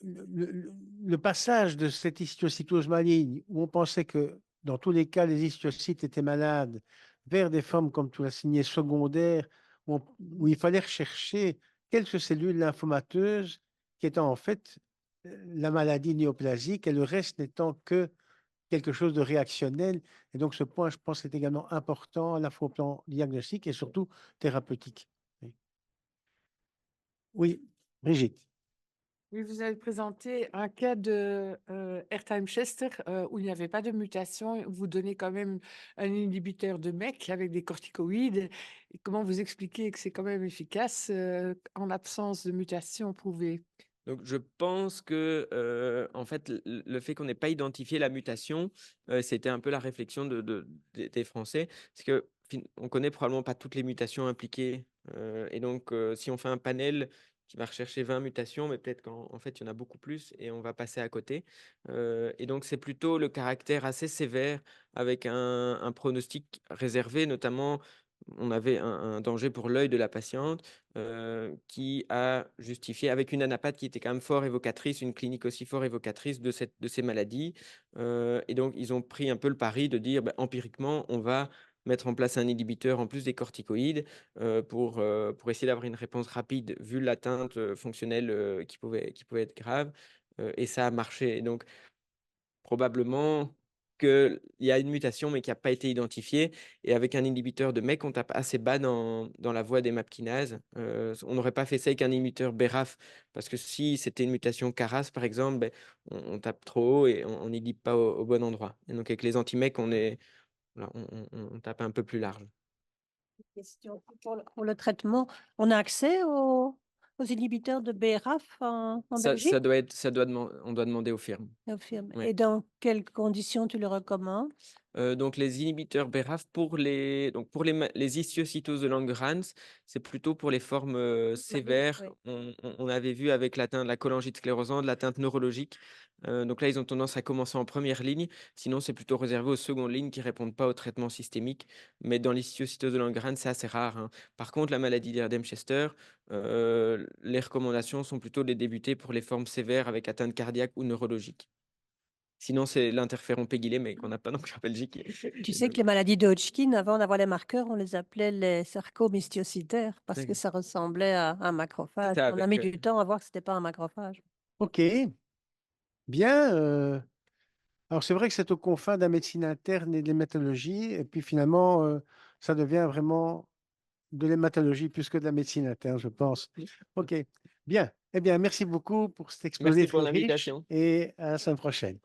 le passage de cette histiocytose maligne, où on pensait que dans tous les cas, les histiocytes étaient malades, vers des formes, comme tu l'as signé, secondaires, où il fallait rechercher quelques cellules lymphomateuses qui étaient en fait la maladie néoplasique et le reste n'étant que quelque chose de réactionnel. Et donc, ce point, je pense, est également important à la fois au plan diagnostique et surtout thérapeutique. Oui, oui, Brigitte. Oui, vous avez présenté un cas de Hertheim-Chester où il n'y avait pas de mutation. Vous donnez quand même un inhibiteur de MEK avec des corticoïdes. Et comment vous expliquez que c'est quand même efficace en l'absence de mutation prouvée? Donc, je pense que, en fait, le fait qu'on n'ait pas identifié la mutation, c'était un peu la réflexion des Français. Parce qu'on ne connaît probablement pas toutes les mutations impliquées. Et donc, si on fait un panel qui va rechercher 20 mutations, mais peut-être qu'en fait, il y en a beaucoup plus et on va passer à côté. Et donc, c'est plutôt le caractère assez sévère avec un pronostic réservé, notamment. On avait un danger pour l'œil de la patiente qui a justifié, avec une anapathie qui était quand même fort évocatrice, une clinique aussi fort évocatrice de ces maladies. Et donc, ils ont pris un peu le pari de dire, empiriquement, on va mettre en place un inhibiteur en plus des corticoïdes pour essayer d'avoir une réponse rapide vu l'atteinte fonctionnelle qui pouvait être grave. Et ça a marché. Et donc, probablement qu'il y a une mutation, mais qui n'a pas été identifiée. Et avec un inhibiteur de MEK, on tape assez bas dans la voie des MAP kinases. On n'aurait pas fait ça avec un inhibiteur BRAF, parce que si c'était une mutation CARAS, par exemple, on tape trop haut et on n'inhibe pas au bon endroit. Et donc, avec les anti-MEK, on tape un peu plus large. Question pour le traitement, on a accès aux inhibiteurs de BRAF en Belgique? On doit demander aux firmes. Aux firmes. Ouais. Et dans quelles conditions tu le recommandes? Donc les inhibiteurs BRAF pour les histiocytoses de Langerhans, c'est plutôt pour les formes sévères. oui. On avait vu avec l'atteinte de la cholangite sclérosante, l'atteinte neurologique. Donc là, ils ont tendance à commencer en première ligne. Sinon, c'est plutôt réservé aux secondes lignes qui répondent pas au traitement systémique. Mais dans l'histiocytose de Langerhans, c'est assez rare, hein. Par contre, la maladie d'Erdheim-Chester, les recommandations sont plutôt de les débuter pour les formes sévères avec atteinte cardiaque ou neurologique. Sinon, c'est l'interféron pégylé, mais qu'on n'a pas non plus en Belgique. Tu sais que les maladies de Hodgkin, avant d'avoir les marqueurs, on les appelait les sarcomes histiocytaires parce que D'accord. ça ressemblait à un macrophage. Ça, On a mis du temps à voir que ce n'était pas un macrophage. OK, bien. Alors, c'est vrai que c'est aux confins de la médecine interne et de l'hématologie, et puis finalement, ça devient vraiment de l'hématologie plus que de la médecine interne, je pense. OK, bien. Eh bien, merci beaucoup pour cet exposé Merci pour très riche l'invitation. et à la semaine prochaine.